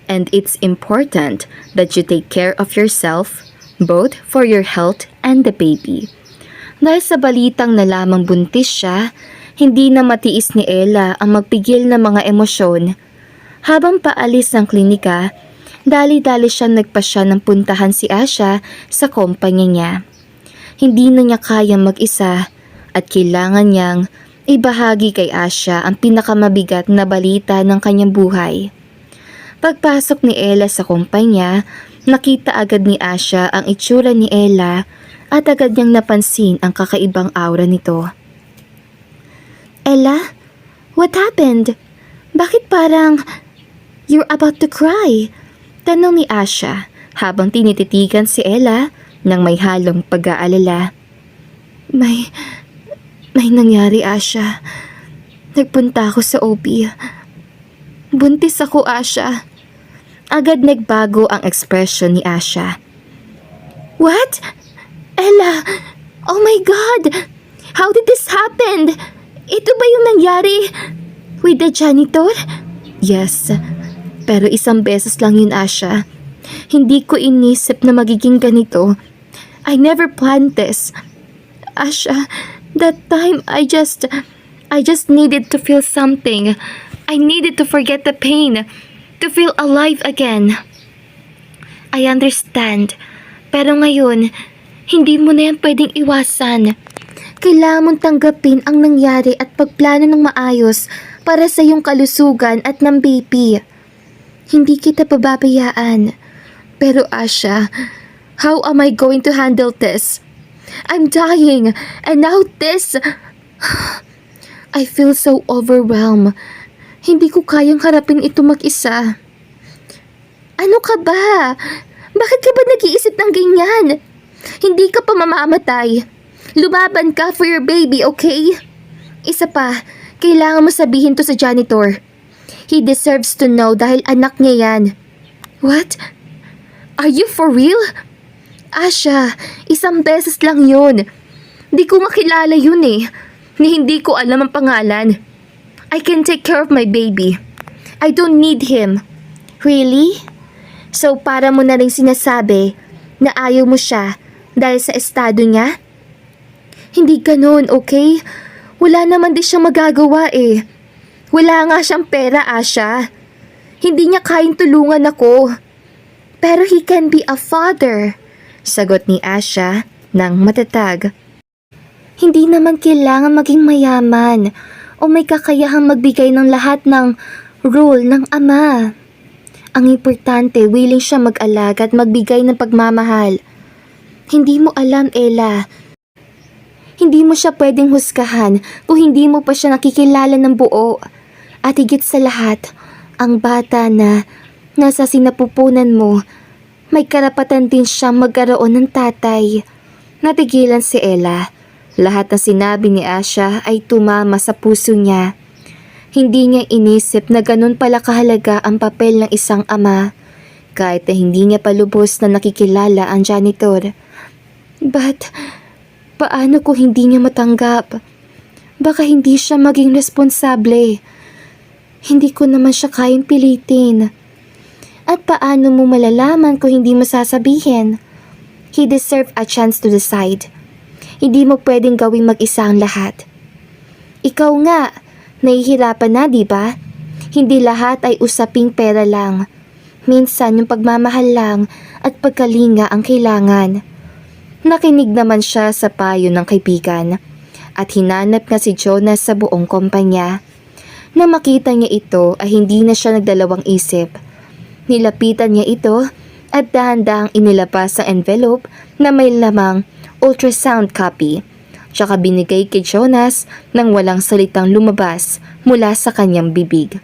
And it's important that you take care of yourself, both for your health and the baby. Dahil sa balitang nalamang buntis siya, hindi na matiis ni Ella ang magpigil ng mga emosyon. Habang paalis ng klinika, dali-dali siya nagpasya ng puntahan si Asha sa kumpanya niya. Hindi na niya kayang mag-isa at kailangan niyang ibahagi kay Asha ang pinakamabigat na balita ng kanyang buhay. Pagpasok ni Ella sa kumpanya, nakita agad ni Asha ang itsura ni Ella at agad niyang napansin ang kakaibang aura nito. Ella, what happened? Bakit parang you're about to cry? Tanong ni Asha habang tinititigan si Ella nang may halong pag-aalala. May nangyari, Asha. Nagpunta ako sa OB. Buntis ako, Asha. Agad nagbago ang ekspresyon ni Asha. What? Ella! Oh my God! How did this happen? Ito ba yung nangyari with the janitor? Yes, pero isang beses lang yun, Asha. Hindi ko inisip na magiging ganito. I never planned this. Asha, that time I just needed to feel something. I needed to forget the pain, to feel alive again. I understand. Pero ngayon, hindi mo na yan pwedeng iwasan. Kailangan mong tanggapin ang nangyari at pagplano ng maayos para sa iyong kalusugan at ng baby. Hindi kita pababayaan. Pero Asha, how am I going to handle this? I'm dying, and now this... I feel so overwhelmed. Hindi ko kayang harapin ito mag-isa. Ano ka ba? Bakit ka ba nag-iisip ng ganyan? Hindi ka pa mamamatay. Lumaban ka for your baby, okay? Isa pa, kailangan mo sabihin to sa janitor. He deserves to know dahil anak niya yan. What? Are you for real? Asha, isang beses lang yun. Di ko makilala yun eh. Ni hindi ko alam ang pangalan. I can take care of my baby. I don't need him. Really? So para mo na rin sinasabi na ayaw mo siya dahil sa estado niya? Hindi ganun, okay? Wala naman din siyang magagawa eh. Wala nga siyang pera, Asha. Hindi niya kayang tulungan ako. Pero he can be a father, sagot ni Asha ng matatag. Hindi naman kailangan maging mayaman o may kakayahang magbigay ng lahat ng role ng ama. Ang importante, willing siya mag-alaga at magbigay ng pagmamahal. Hindi mo alam, Ella. Hindi mo siya pwedeng husgahan kung hindi mo pa siya nakikilala ng buo. At higit sa lahat, ang bata na nasa sinapupunan mo, may karapatan din siyang magkaroon ng tatay. Natigilan si Ella. Lahat na sinabi ni Asha ay tumama sa puso niya. Hindi niya inisip na ganun pala kahalaga ang papel ng isang ama, kahit na hindi niya palubos na nakikilala ang janitor. But, paano kung hindi niya matanggap? Baka hindi siya maging responsable. Hindi ko naman siya kayang pilitin. At paano mo malalaman kung hindi mo sasabihin? He deserved a chance to decide. Hindi mo pwedeng gawing mag-isa ang lahat. Ikaw nga, nahihirapan na, di ba? Hindi lahat ay usaping pera lang. Minsan yung pagmamahal lang at pagkalinga ang kailangan. Nakinig naman siya sa payo ng kaibigan at hinanap na si Jonas sa buong kumpanya. Nang makita niya ito ay hindi na siya nagdalawang isip. Nilapitan niya ito at dahan-dahang inilabas ang envelope na may lamang ultrasound copy. Tsaka binigay kay Jonas nang walang salitang lumabas mula sa kanyang bibig.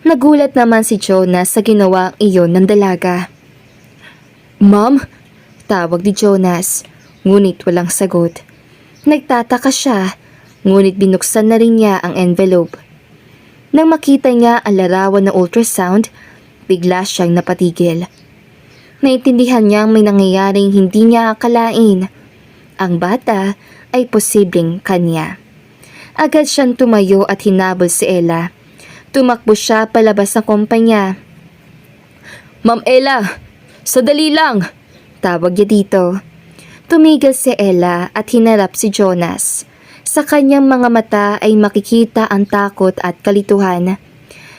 Nagulat naman si Jonas sa ginawa iyon ng dalaga. "Ma'am?" tawag ni Jonas, ngunit walang sagot. Nagtataka siya, ngunit binuksan na rin niya ang envelope. Nang makita niya ang larawan ng ultrasound, bigla siyang napatigil. Naintindihan niyang may nangyayaring hindi niya akalain. Ang bata ay posibleng kanya. Agad siyang tumayo at hinabol si Ella. Tumakbo siya palabas ng kumpanya. "Ma'am Ella, sadali lang!" tawag niya dito. Tumigil si Ella at hinarap si Jonas. Sa kanyang mga mata ay makikita ang takot at kalituhan.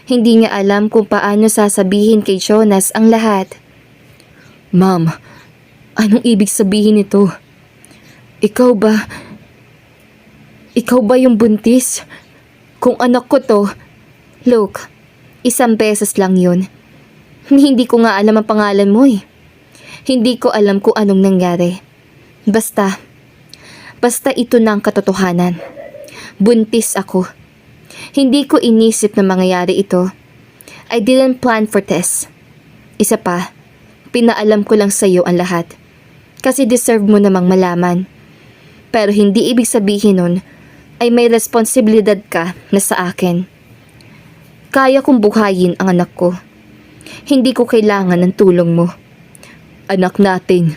Hindi niya alam kung paano sasabihin kay Jonas ang lahat. "Ma'am, anong ibig sabihin nito? Ikaw ba yung buntis? Kung anak ko to..." "Look, isang beses lang yun. Hindi ko nga alam ang pangalan mo eh. Hindi ko alam kung anong nangyari. Basta ito na ang katotohanan. Buntis ako. Hindi ko inisip na mangyayari ito. I didn't plan for this. Isa pa, pinaalam ko lang sa'yo ang lahat. Kasi deserve mo namang malaman. Pero hindi ibig sabihin nun ay may responsibilidad ka na sa akin. Kaya kong buhayin ang anak ko. Hindi ko kailangan ng tulong mo. Anak natin."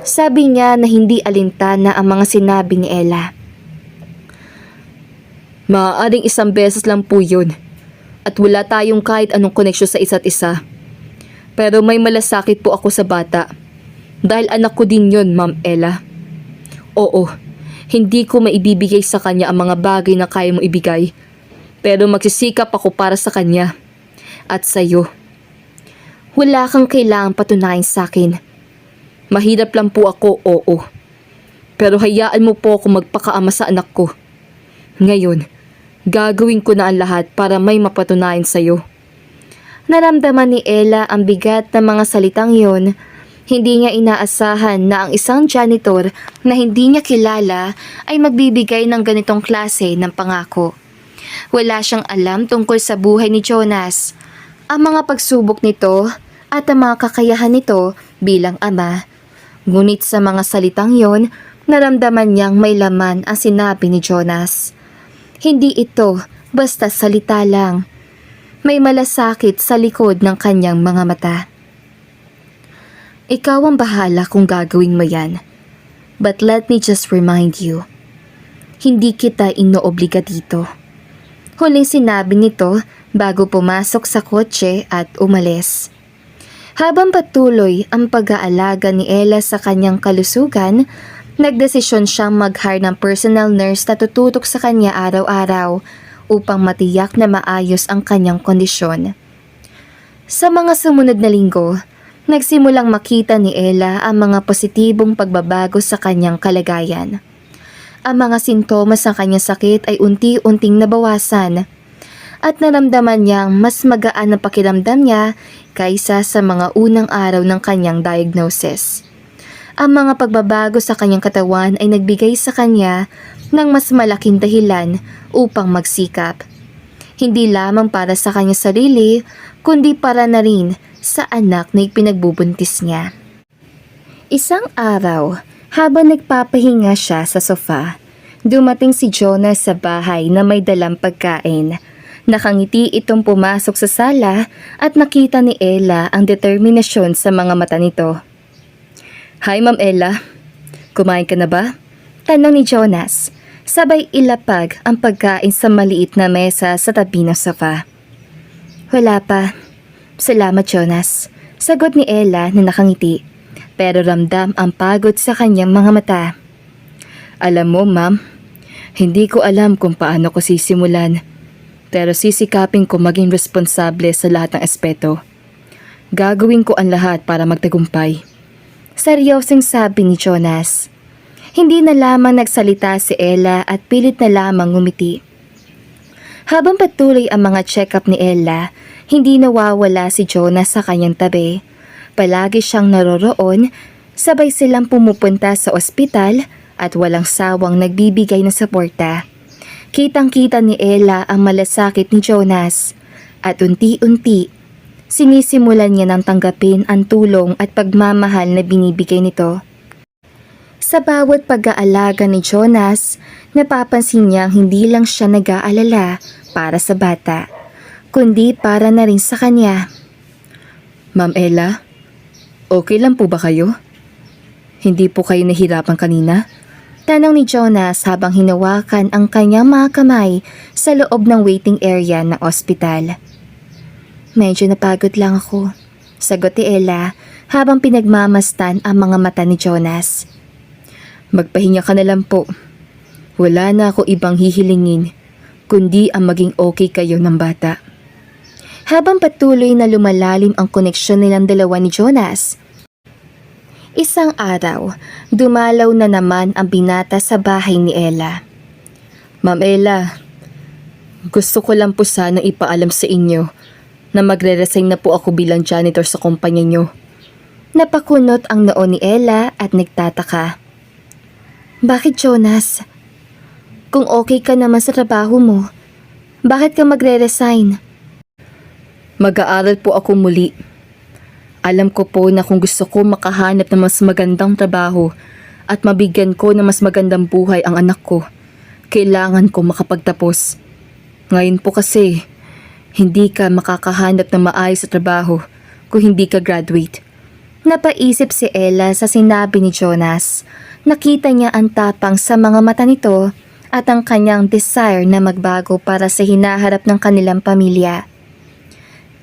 Sabi niya na hindi alintana ang mga sinabi ni Ella. "Maaaring isang beses lang po yun. At wala tayong kahit anong koneksyon sa isa't isa. Pero may malasakit po ako sa bata. Dahil anak ko din yon, Ma'am Ella. Oo, hindi ko maibibigay sa kanya ang mga bagay na kaya mo ibigay. Pero magsisikap ako para sa kanya. At sa'yo. Wala kang kailangang patunayan sa akin. Mahirap lang po ako, oo. Pero hayaan mo po ako magpakaama sa anak ko. Ngayon, gagawin ko na ang lahat para may mapatunayan sa'yo. Naramdaman ni Ella ang bigat ng mga salitang yon. Hindi niya inaasahan na ang isang janitor na hindi niya kilala ay magbibigay ng ganitong klase ng pangako. Wala siyang alam tungkol sa buhay ni Jonas, ang mga pagsubok nito at ang mga kakayahan nito bilang ama. Ngunit sa mga salitang yon, naramdaman niyang may laman ang sinabi ni Jonas. Hindi ito basta salita lang. May malasakit sa likod ng kanyang mga mata. Ikaw ang bahala kung gagawin mo yan. But let me just remind you, hindi kita inoobliga dito. Huling sinabi nito bago pumasok sa kotse at umalis. Habang patuloy ang pag-aalaga ni Ella sa kanyang kalusugan, nagdesisyon siyang mag-hire ng personal nurse na tututok sa kanya araw-araw upang matiyak na maayos ang kanyang kondisyon. Sa mga sumunod na linggo, nagsimulang makita ni Ella ang mga positibong pagbabago sa kanyang kalagayan. Ang mga sintomas ng kanyang sakit ay unti-unting nabawasan at naramdaman niyang mas magaan ang pakiramdam niya kaysa sa mga unang araw ng kanyang diagnosis. Ang mga pagbabago sa kanyang katawan ay nagbigay sa kanya ng mas malaking dahilan upang magsikap. Hindi lamang para sa kanyang sarili, kundi para na rin sa anak na ipinagbubuntis niya. Isang araw, habang nagpapahinga siya sa sofa, dumating si Jonas sa bahay na may dalang pagkain. Nakangiti itong pumasok sa sala at nakita ni Ella ang determinasyon sa mga mata nito. Hi, Ma'am Ella. Kumain ka na ba? Tanong ni Jonas. Sabay ilapag ang pagkain sa maliit na mesa sa tabi ng sofa. Wala pa. Salamat, Jonas. Sagot ni Ella na nakangiti. Pero ramdam ang pagod sa kanyang mga mata. Alam mo, Ma'am, hindi ko alam kung paano ko sisimulan. Pero sisikapin ko maging responsable sa lahat ng aspeto. Gagawin ko ang lahat para magtagumpay. Seryoseng sabi ni Jonas. Hindi na lamang nagsalita si Ella at pilit na lamang ngumiti. Habang patuloy ang mga check-up ni Ella, hindi nawawala si Jonas sa kanyang tabi. Palagi siyang naroroon, sabay silang pumupunta sa ospital at walang sawang nagbibigay ng suporta. Kitang-kita ni Ella ang malasakit ni Jonas at unti-unti sinisimulan niya ng tanggapin ang tulong at pagmamahal na binibigay nito. Sa bawat pag-aalaga ni Jonas, napapansin niyang hindi lang siya nag-aalala para sa bata, kundi para na rin sa kanya. Ma'am Ella, okay lang po ba kayo? Hindi po kayo nahirapan kanina? Tanong ni Jonas habang hinawakan ang kanyang mga kamay sa loob ng waiting area ng ospital. Medyo napagod lang ako, sagot ni Ella habang pinagmamastan ang mga mata ni Jonas. Magpahinga ka na lang po. Wala na ako ibang hihilingin, kundi ang maging okay kayo ng bata. Habang patuloy na lumalalim ang koneksyon nilang dalawa ni Jonas, isang araw, dumalaw na naman ang binata sa bahay ni Ella. Ma'am Ella, gusto ko lang po sana ipaalam sa inyo na magre-resign na po ako bilang janitor sa kumpanya nyo. Napakunot ang noo ni Ella at nagtataka. Bakit, Jonas? Kung okay ka naman sa trabaho mo, bakit ka magre-resign? Mag-aaral po ako muli. Alam ko po na kung gusto ko makahanap ng mas magandang trabaho at mabigyan ko ng mas magandang buhay ang anak ko, kailangan ko makapagtapos. Ngayon po kasi, hindi ka makakahanap ng maayos sa trabaho kung hindi ka graduate. Napaisip si Ella sa sinabi ni Jonas. Nakita niya ang tapang sa mga mata nito at ang kanyang desire na magbago para sa hinaharap ng kanilang pamilya.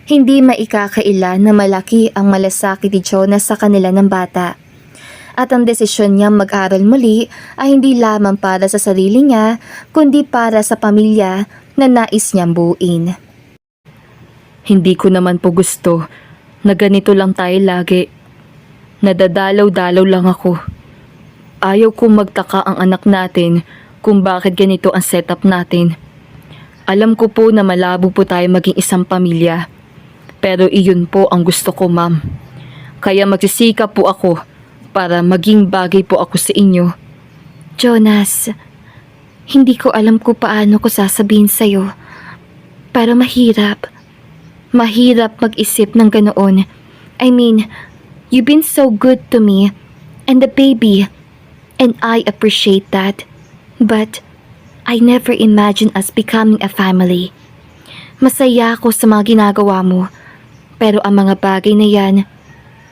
Hindi maikakaila na malaki ang malasakit ni Jonas sa kanila ng bata. At ang desisyon niyang mag-aral muli ay hindi lamang para sa sarili niya, kundi para sa pamilya na nais niyang buuin. Hindi ko naman po gusto na ganito lang tayo lagi. Nadadalaw-dalaw lang ako. Ayaw kong magtaka ang anak natin kung bakit ganito ang setup natin. Alam ko po na malabo po tayo maging isang pamilya. Pero iyon po ang gusto ko, ma'am. Kaya magsisikap po ako para maging bagay po ako sa inyo. Jonas, hindi ko alam kung paano ko sasabihin sa'yo. Pero mahirap. Mahirap mag-isip ng ganoon. I mean, you've been so good to me and the baby, and I appreciate that. But I never imagined us becoming a family. Masaya ako sa mga ginagawa mo, pero ang mga bagay na yan,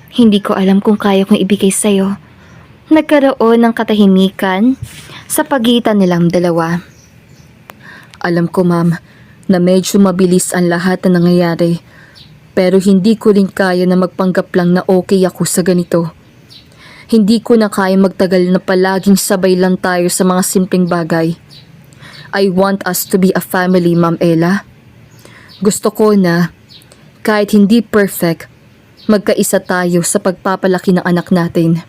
hindi ko alam kung kaya kong ibigay sa'yo. Nagkaroon ng katahimikan sa pagitan nilang dalawa. Alam ko, ma'am, na medyo mabilis ang lahat na nangyayari. Pero hindi ko rin kaya na magpanggap lang na okay ako sa ganito. Hindi ko na kaya magtagal na palaging sabay lang tayo sa mga simpleng bagay. I want us to be a family, Ma'am Ella. Gusto ko na, kahit hindi perfect, magkaisa tayo sa pagpapalaki ng anak natin.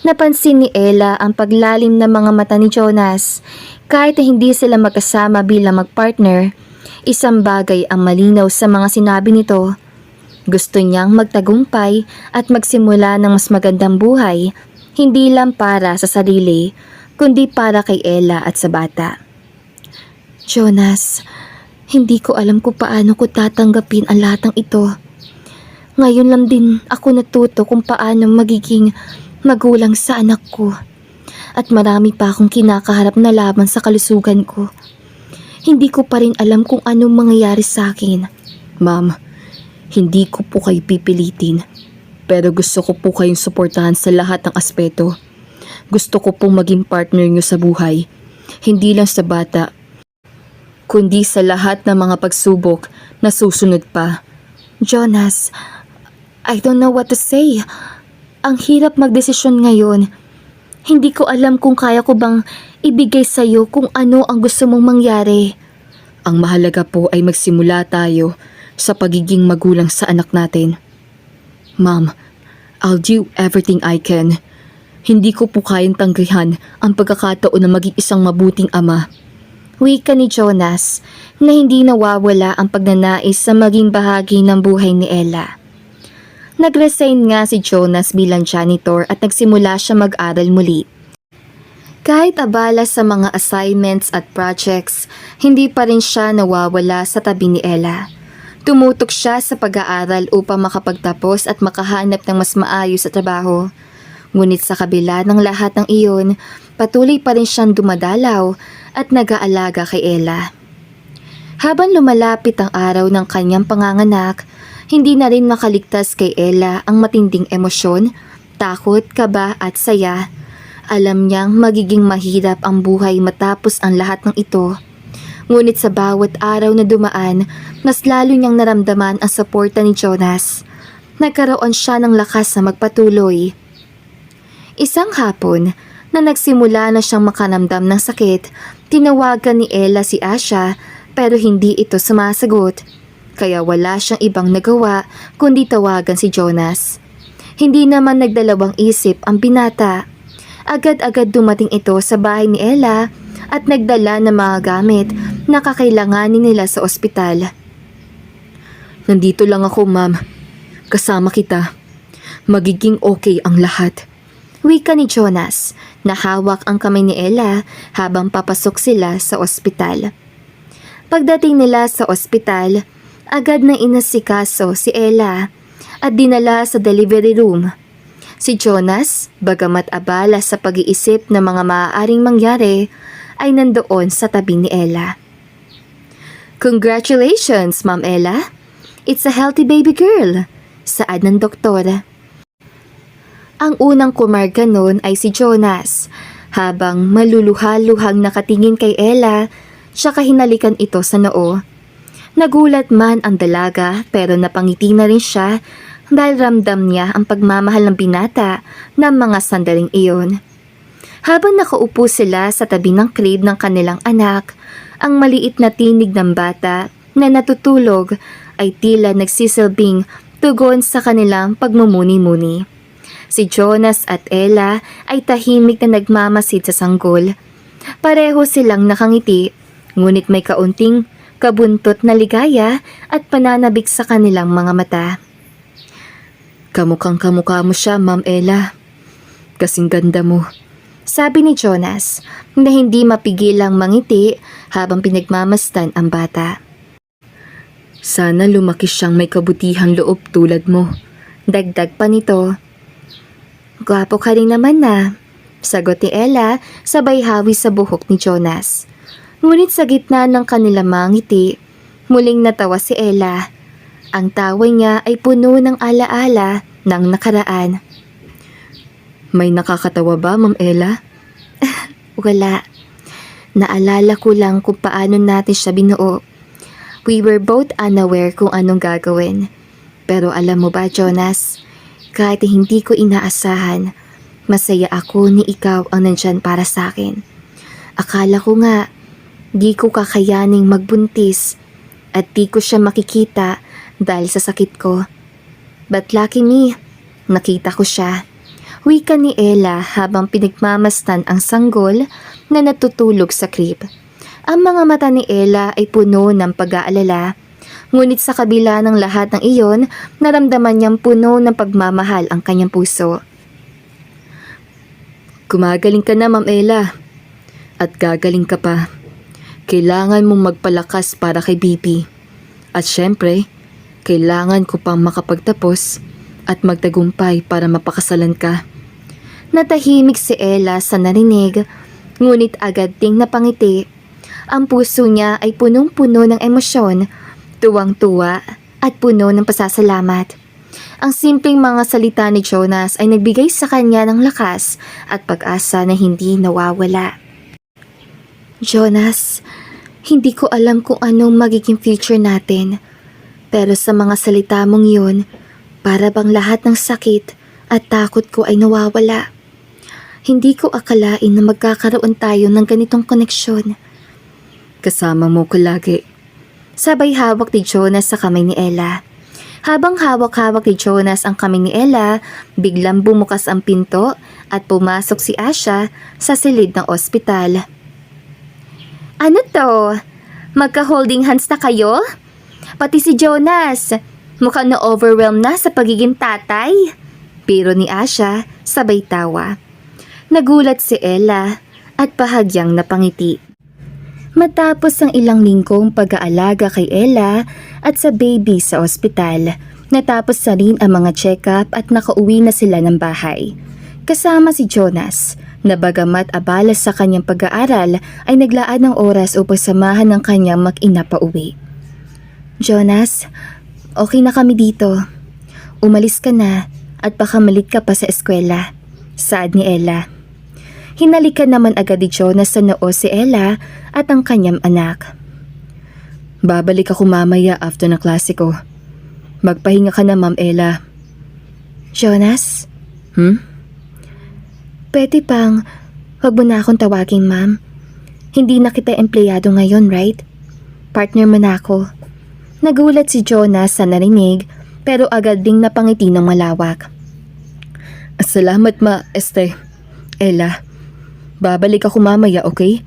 Napansin ni Ella ang paglalim ng mga mata ni Jonas. Kahit na hindi sila magkasama bilang magpartner, isang bagay ang malinaw sa mga sinabi nito. Gusto niyang magtagumpay at magsimula ng mas magandang buhay, hindi lang para sa sarili, kundi para kay Ella at sa bata. Jonas, hindi ko alam kung paano ko tatanggapin ang lahat ng ito. Ngayon lang din ako natuto kung paano magiging magulang sa anak ko. At marami pa akong kinakaharap na laban sa kalusugan ko. Hindi ko pa rin alam kung anong mangyayari sa akin. Ma'am, hindi ko po kayo pipilitin. Pero gusto ko po kayong suportahan sa lahat ng aspeto. Gusto ko pong maging partner niyo sa buhay. Hindi lang sa bata, kundi sa lahat ng mga pagsubok na susunod pa. Jonas, I don't know what to say. Ang hirap magdesisyon ngayon. Hindi ko alam kung kaya ko bang ibigay sa'yo kung ano ang gusto mong mangyari. Ang mahalaga po ay magsimula tayo sa pagiging magulang sa anak natin. Ma'am, I'll do everything I can. Hindi ko po kayang tanggihan ang pagkakataon na maging isang mabuting ama. Wika ni Jonas na hindi nawawala ang pagnanais sa maging bahagi ng buhay ni Ella. Nag-resign nga si Jonas bilang janitor at nagsimula siya mag-aral muli. Kahit abala sa mga assignments at projects, hindi pa rin siya nawawala sa tabi ni Ella. Tumutok siya sa pag-aaral upang makapagtapos at makahanap ng mas maayos sa trabaho. Ngunit sa kabila ng lahat ng iyon, patuloy pa rin siyang dumadalaw at nag-aalaga kay Ella. Habang lumalapit ang araw ng kanyang panganganak, hindi na rin makaligtas kay Ella ang matinding emosyon, takot, kaba at saya. Alam niyang magiging mahirap ang buhay matapos ang lahat ng ito. Ngunit sa bawat araw na dumaan, mas lalo niyang naramdaman ang suporta ni Jonas. Nagkaroon siya ng lakas na magpatuloy. Isang hapon, na nagsimula na siyang makaramdam ng sakit, tinawagan ni Ella si Asha pero hindi ito sumasagot. Kaya wala siyang ibang nagawa kundi tawagan si Jonas. Hindi naman nagdalawang isip ang binata. Agad-agad dumating ito sa bahay ni Ella at nagdala ng mga gamit na kakailanganin nila sa ospital. Nandito lang ako, ma'am. Kasama kita. Magiging okay ang lahat. Wika ni Jonas na hawak ang kamay ni Ella habang papasok sila sa ospital. Pagdating nila sa ospital, agad na inasikaso si Ella at dinala sa delivery room. Si Jonas, bagamat abala sa pag-iisip ng mga maaaring mangyari, ay nandoon sa tabi ni Ella. Congratulations, Ma'am Ella! It's a healthy baby girl, saad ng doktor. Ang unang kumarga noon ay si Jonas, habang maluluha-luhang nakatingin kay Ella, tsaka hinalikan ito sa noo. Nagulat man ang dalaga pero napangiti na rin siya dahil ramdam niya ang pagmamahal ng binata ng mga sandaling iyon. Habang nakaupo sila sa tabi ng crib ng kanilang anak, ang maliit na tinig ng bata na natutulog ay tila nagsisilbing tugon sa kanilang pagmumuni-muni. Si Jonas at Ella ay tahimik na nagmamasid sa sanggol. Pareho silang nakangiti, ngunit may kaunting kabuntot na ligaya at pananabik sa kanilang mga mata. Kamukhang kamukha mo siya, Ma'am Ella. Kasing ganda mo. Sabi ni Jonas na hindi mapigilang mangiti habang pinagmamasdan ang bata. Sana lumaki siyang may kabutihang loob tulad mo. Dagdag pa nito. Gwapo ka rin naman na, sagot ni Ella sabay hawi sa buhok ni Jonas. Ngunit sa gitna ng kanilang mga ngiti, muling natawa si Ella. Ang tawa niya ay puno ng alaala ng nakaraan. May nakakatawa ba, Ma'am Ella? Wala. Naalala ko lang kung paano natin siya binuo. We were both unaware kung anong gagawin. Pero alam mo ba, Jonas, kahit hindi ko inaasahan, masaya ako ni ikaw ang nandyan para sa akin. Akala ko nga, di ko kakayaning magbuntis at di ko siya makikita dahil sa sakit ko. But lucky me, nakita ko siya. Wika ni Ella habang pinagmamasdan ang sanggol na natutulog sa crib. Ang mga mata ni Ella ay puno ng pag-aalala. Ngunit sa kabila ng lahat ng iyon, naramdaman niyang puno ng pagmamahal ang kanyang puso. Gumagaling ka na, Ma'am Ella. At gagaling ka pa. Kailangan mong magpalakas para kay Bibi. At syempre, kailangan ko pang makapagtapos at magtagumpay para mapakasalan ka. Natahimik si Ella sa narinig, ngunit agad ding napangiti. Ang puso niya ay punong-puno ng emosyon, tuwang-tuwa at puno ng pasasalamat. Ang simpleng mga salita ni Jonas ay nagbigay sa kanya ng lakas at pag-asa na hindi nawawala. Jonas, hindi ko alam kung anong magiging future natin. Pero sa mga salita mong yun, para bang lahat ng sakit at takot ko ay nawawala. Hindi ko akalain na magkakaroon tayo ng ganitong koneksyon. Kasama mo ko lagi. Sabay hawak ni Jonas sa kamay ni Ella. Habang hawak-hawak ni Jonas ang kamay ni Ella, biglang bumukas ang pinto at pumasok si Asha sa silid ng ospital. Ano to? Magka-holding hands na kayo? Pati si Jonas, mukhang na-overwhelm na sa pagiging tatay. Pero ni Asha, sabay tawa. Nagulat si Ella at bahagyang napangiti. Matapos ang ilang linggong pag-aalaga kay Ella at sa baby sa ospital, natapos na rin ang mga check-up at nakauwi na sila ng bahay. Kasama si Jonas, na bagamat abala sa kanyang pag-aaral ay naglaan ng oras upang samahan ng kanyang mag-ina pa uwi. Jonas, okay na kami dito. Umalis ka na at baka malit ka pa sa eskwela, saad ni Ella. Hinalikan naman agad ni Jonas sa noo si Ella at ang kanyang anak. Babalik ako mamaya after ng klase ko. Magpahinga ka na, Ma'am Ella. Jonas? Pwede bang wag mo na akong tawagin, ma'am? Hindi na kita empleyado ngayon, right? Partner mo na ako. Nagulat si Jonas sa narinig pero agad ding napangiti ng malawak. Salamat, Ella. Babalik ako mamaya, okay?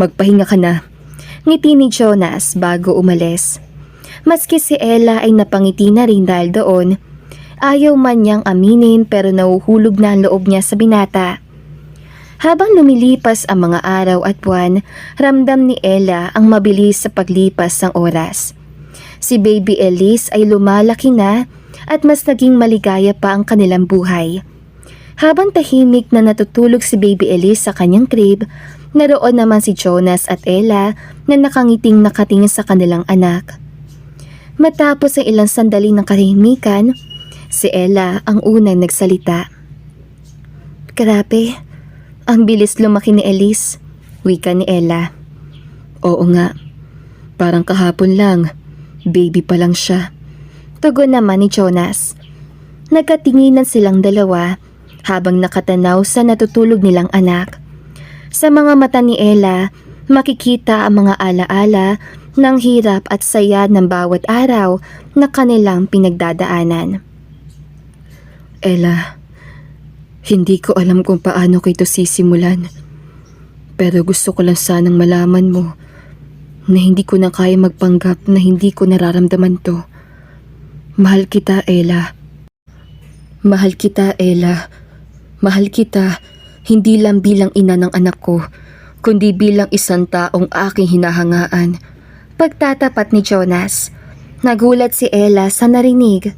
Magpahinga ka na. Ngiti ni Jonas bago umalis. Maski si Ella ay napangiti na rin dahil doon, ayaw man niyang aminin pero nahuhulog na ang loob niya sa binata. Habang lumilipas ang mga araw at buwan, ramdam ni Ella ang mabilis sa paglipas ng oras. Si Baby Elise ay lumalaki na at mas naging maligaya pa ang kanilang buhay. Habang tahimik na natutulog si Baby Elise sa kanyang crib, naroon naman si Jonas at Ella na nakangiting nakatingin sa kanilang anak. Matapos ang ilang sandali ng katahimikan, si Ella ang unang nagsalita. Grabe, ang bilis lumaki ni Elise, wika ni Ella. Oo nga, parang kahapon lang, baby pa lang siya. Tugon naman ni Jonas. Nagkatinginan silang dalawa habang nakatanaw sa natutulog nilang anak. Sa mga mata ni Ella, makikita ang mga alaala ng hirap at saya ng bawat araw na kanilang pinagdadaanan. Ella, hindi ko alam kung paano ko ito sisimulan. Pero gusto ko lang sanang malaman mo na hindi ko na kaya magpanggap na hindi ko nararamdaman to. Mahal kita, Ella. Mahal kita, Ella. Mahal kita, hindi lang bilang ina ng anak ko, kundi bilang isang taong aking hinahangaan. Pagtatapat ni Jonas, nagulat si Ella sa narinig.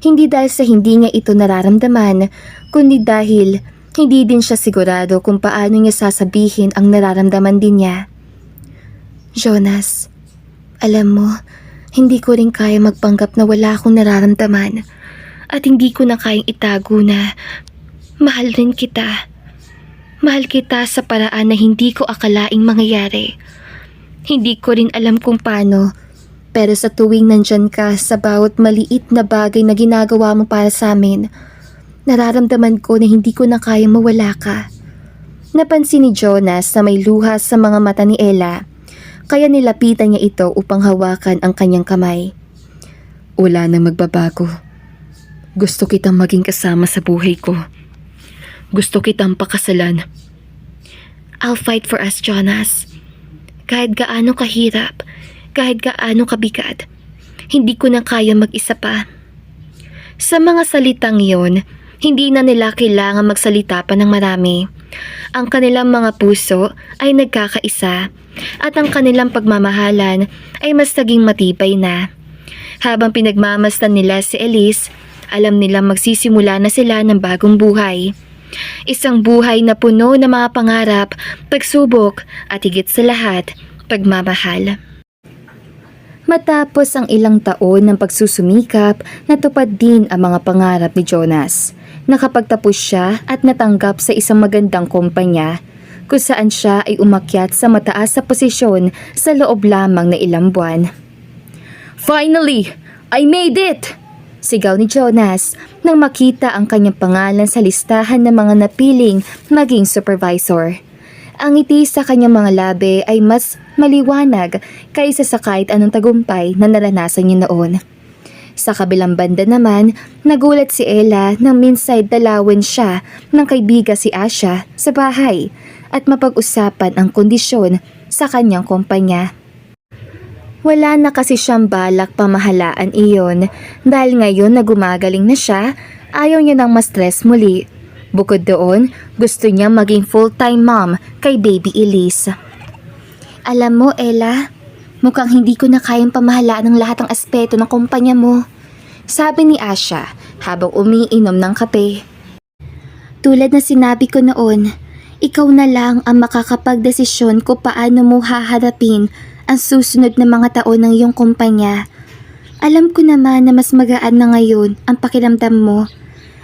Hindi dahil sa hindi niya ito nararamdaman, kundi dahil hindi din siya sigurado kung paano niya sasabihin ang nararamdaman din niya. Jonas, alam mo, hindi ko rin kaya magpanggap na wala akong nararamdaman at hindi ko na kayang itago na mahal rin kita. Mahal kita sa paraan na hindi ko akalaing mangyayari. Hindi ko rin alam kung paano, pero sa tuwing nandyan ka sa bawat maliit na bagay na ginagawa mo para sa amin, nararamdaman ko na hindi ko na kayang mawala ka. Napansin ni Jonas na may luha sa mga mata ni Ella, kaya nilapitan niya ito upang hawakan ang kanyang kamay. Wala nang magbabago. Gusto kitang maging kasama sa buhay ko. Gusto kitang pakasalan. I'll fight for us, Jonas. Kahit gaano kahirap, kahit gaano kabigat, hindi ko na kaya mag-isa pa. Sa mga salitang yon, hindi na nila kailangan magsalita pa ng marami. Ang kanilang mga puso ay nagkakaisa at ang kanilang pagmamahalan ay mas naging matibay na. Habang pinagmamasdan nila si Elise, alam nilang magsisimula na sila ng bagong buhay. Isang buhay na puno ng mga pangarap, pagsubok at higit sa lahat, pagmamahal. Matapos ang ilang taon ng pagsusumikap, natupad din ang mga pangarap ni Jonas. Nakapagtapos siya at natanggap sa isang magandang kumpanya kung saan siya ay umakyat sa mataas na posisyon sa loob lamang na ilang buwan. Finally! I made it! Sigaw ni Jonas nang makita ang kanyang pangalan sa listahan ng mga napiling maging supervisor. Ang ngiti sa kanyang mga labi ay mas maliwanag kaysa sa kahit anong tagumpay na naranasan niya noon. Sa kabilang banda naman, nagulat si Ella nang minsay dalawin siya ng kaibigan si Asha sa bahay at mapag-usapan ang kondisyon sa kanyang kumpanya. Wala na kasi siyang balak pamahalaan iyon dahil ngayon na gumagaling na siya, ayaw niya nang ma-stress muli. Bukod doon, gusto niya maging full-time mom kay baby Elise. Alam mo, Ella, mukhang hindi ko na kayang pamahalaan ng lahat ng aspeto ng kumpanya mo, sabi ni Asha habang umiinom ng kape. Tulad na sinabi ko noon, ikaw na lang ang makakapagdesisyon kung paano mo haharapin ang susunod na mga taon ng iyong kumpanya. Alam ko naman na mas magaan na ngayon ang pakiramdam mo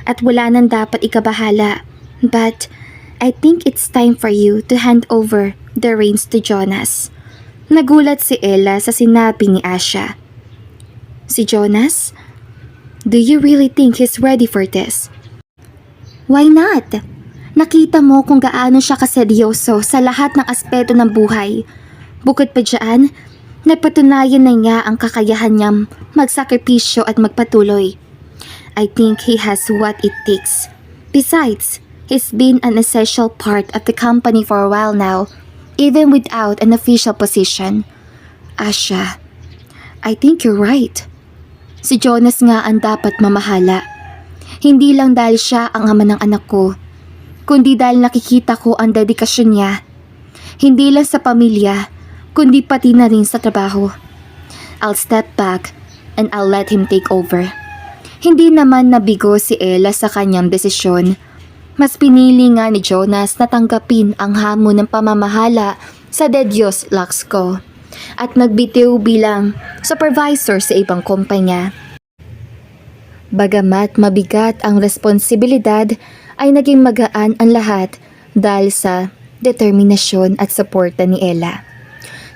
at wala nang dapat ikabahala. But I think it's time for you to hand over the reins to Jonas. Nagulat si Ella sa sinabi ni Asha. Si Jonas? Do you really think he's ready for this? Why not? Nakita mo kung gaano siya kaseryoso sa lahat ng aspeto ng buhay. Bukod pa dyan, napatunayan na niya ang kakayahan niyang magsakripisyo at magpatuloy. I think he has what it takes. Besides, he's been an essential part of the company for a while now, even without an official position. Asha, I think you're right. Si Jonas nga ang dapat mamahala. Hindi lang dahil siya ang ama ng anak ko, kundi dahil nakikita ko ang dedikasyon niya. Hindi lang sa pamilya, kundi pati na rin sa trabaho. I'll step back and I'll let him take over. Hindi naman nabigo si Ella sa kanyang desisyon. Mas pinili nga ni Jonas na tanggapin ang hamon ng pamamahala sa De Dios Luxco at nagbitiw bilang supervisor sa ibang kumpanya. Bagamat mabigat ang responsibilidad, ay naging magaan ang lahat dahil sa determinasyon at suporta ni Ella.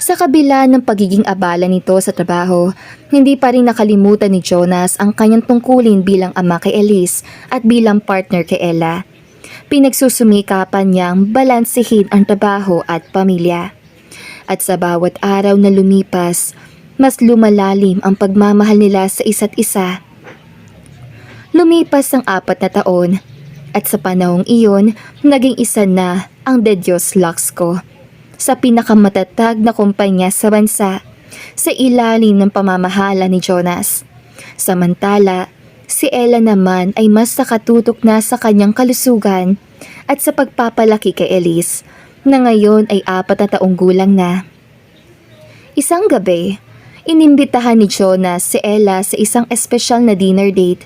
Sa kabila ng pagiging abala nito sa trabaho, hindi pa rin nakalimutan ni Jonas ang kanyang tungkulin bilang ama kay Elise at bilang partner kay Ella. Pinagsusumikapan niyang balansehin ang trabaho at pamilya. At sa bawat araw na lumipas, mas lumalalim ang pagmamahal nila sa isa't isa. Lumipas ang 4 na taon at sa panahong iyon, naging isa na ang De Dios Luxco sa pinakamatatag na kumpanya sa bansa sa ilalim ng pamamahala ni Jonas. Samantala, si Ella naman ay mas nakatutok na sa kanyang kalusugan at sa pagpapalaki kay Elise na ngayon ay 4 na taong gulang na. Isang gabi, inimbitahan ni Jonas si Ella sa isang espesyal na dinner date.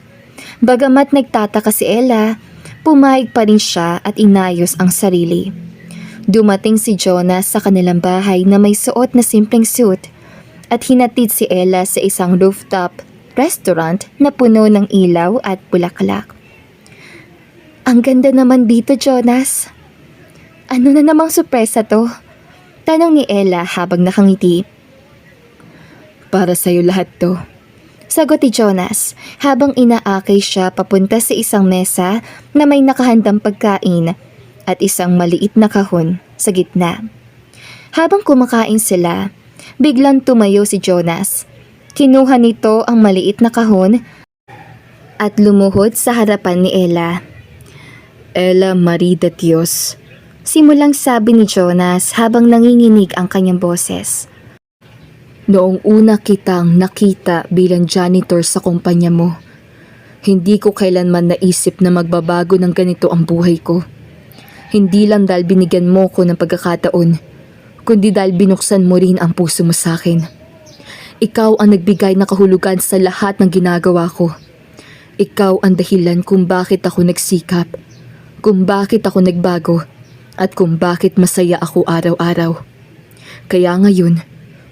Bagamat nagtataka si Ella, pumayag pa rin siya at inayos ang sarili. Dumating si Jonas sa kanilang bahay na may suot na simpleng suit at hinatid si Ella sa isang rooftop restaurant na puno ng ilaw at bulaklak. Ang ganda naman dito, Jonas. Ano na namang sorpresa to? Tanong ni Ella habang nakangiti. Para sa'yo lahat to. Sagot ni Jonas habang inaakay siya papunta sa isang mesa na may nakahandang pagkain at isang maliit na kahon sa gitna. Habang kumakain sila, biglang tumayo si Jonas. Kinuha nito ang maliit na kahon at lumuhod sa harapan ni Ella. Ella Marie de Dios. Simulang sabi ni Jonas habang nanginginig ang kanyang boses. Noong una kitang nakita bilang janitor sa kumpanya mo, hindi ko kailanman naisip na magbabago ng ganito ang buhay ko. Hindi lang dahil binigyan mo ko ng pagkakataon, kundi dahil binuksan mo rin ang puso mo sa akin. Ikaw ang nagbigay ng kahulugan sa lahat ng ginagawa ko. Ikaw ang dahilan kung bakit ako nagsikap, kung bakit ako nagbago, at kung bakit masaya ako araw-araw. Kaya ngayon,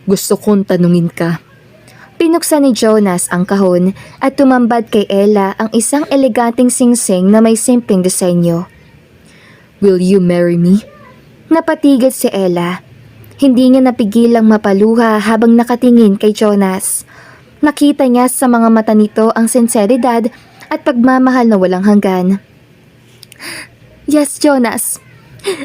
gusto kong tanungin ka. Pinuksan ni Jonas ang kahon at tumambad kay Ella ang isang eleganteng singsing na may simpleng disenyo. Will you marry me? Napatigil si Ella. Hindi niya napigilang mapaluha habang nakatingin kay Jonas. Nakita niya sa mga mata nito ang sinseridad at pagmamahal na walang hanggan. Yes, Jonas.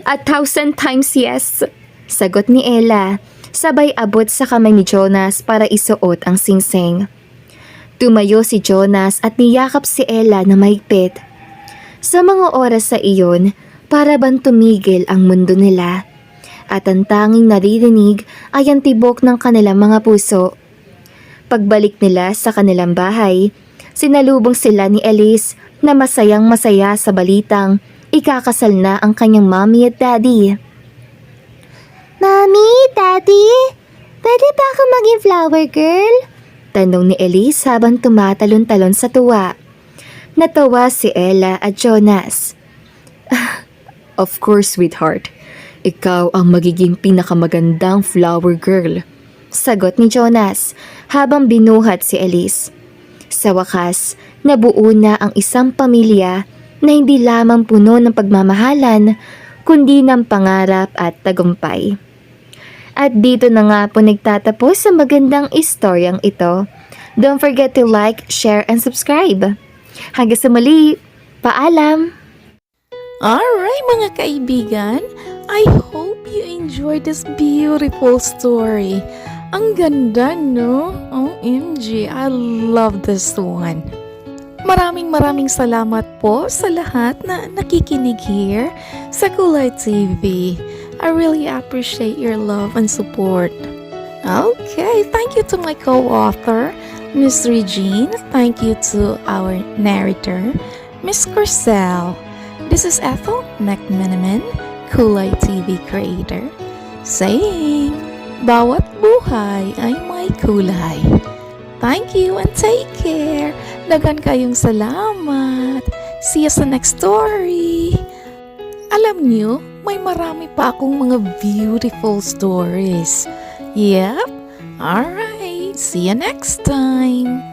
1,000 times yes. Sagot ni Ella. Sabay abot sa kamay ni Jonas para isuot ang singsing. Tumayo si Jonas at niyakap si Ella na mahigpit. Sa mga oras sa iyon, para bang tumigil ang mundo nila. At ang tanging naririnig ay ang tibok ng kanilang mga puso. Pagbalik nila sa kanilang bahay, sinalubong sila ni Elise na masayang masaya sa balitang ikakasal na ang kanyang mommy at daddy. Mommy, Daddy, pwede ba ako maging flower girl? Tanong ni Elise habang tumatalon-talon sa tuwa. Natawa si Ella at Jonas. Of course, sweetheart. Ikaw ang magiging pinakamagandang flower girl. Sagot ni Jonas habang binuhat si Elise. Sa wakas, nabuo na ang isang pamilya na hindi lamang puno ng pagmamahalan, kundi ng pangarap at tagumpay. At dito na nga po nagtatapos sa magandang istoryang ito. Don't forget to like, share, and subscribe. Hanggang sa muli, paalam! Alright mga kaibigan, I hope you enjoyed this beautiful story. Ang ganda, no? OMG, I love this one. Maraming salamat po sa lahat na nakikinig here sa Kulay TV. I really appreciate your love and support. Okay, thank you to my co-author, Miss Regine. Thank you to our narrator, Miss Corsell. This is Ethel McMenamin, Kulay TV creator, saying, bawat buhay ay may kulay. Thank you and take care. Dagan kayong salamat. See you sa next story. Alam niyo, may marami pa akong mga beautiful stories. Yep. Alright. See you next time.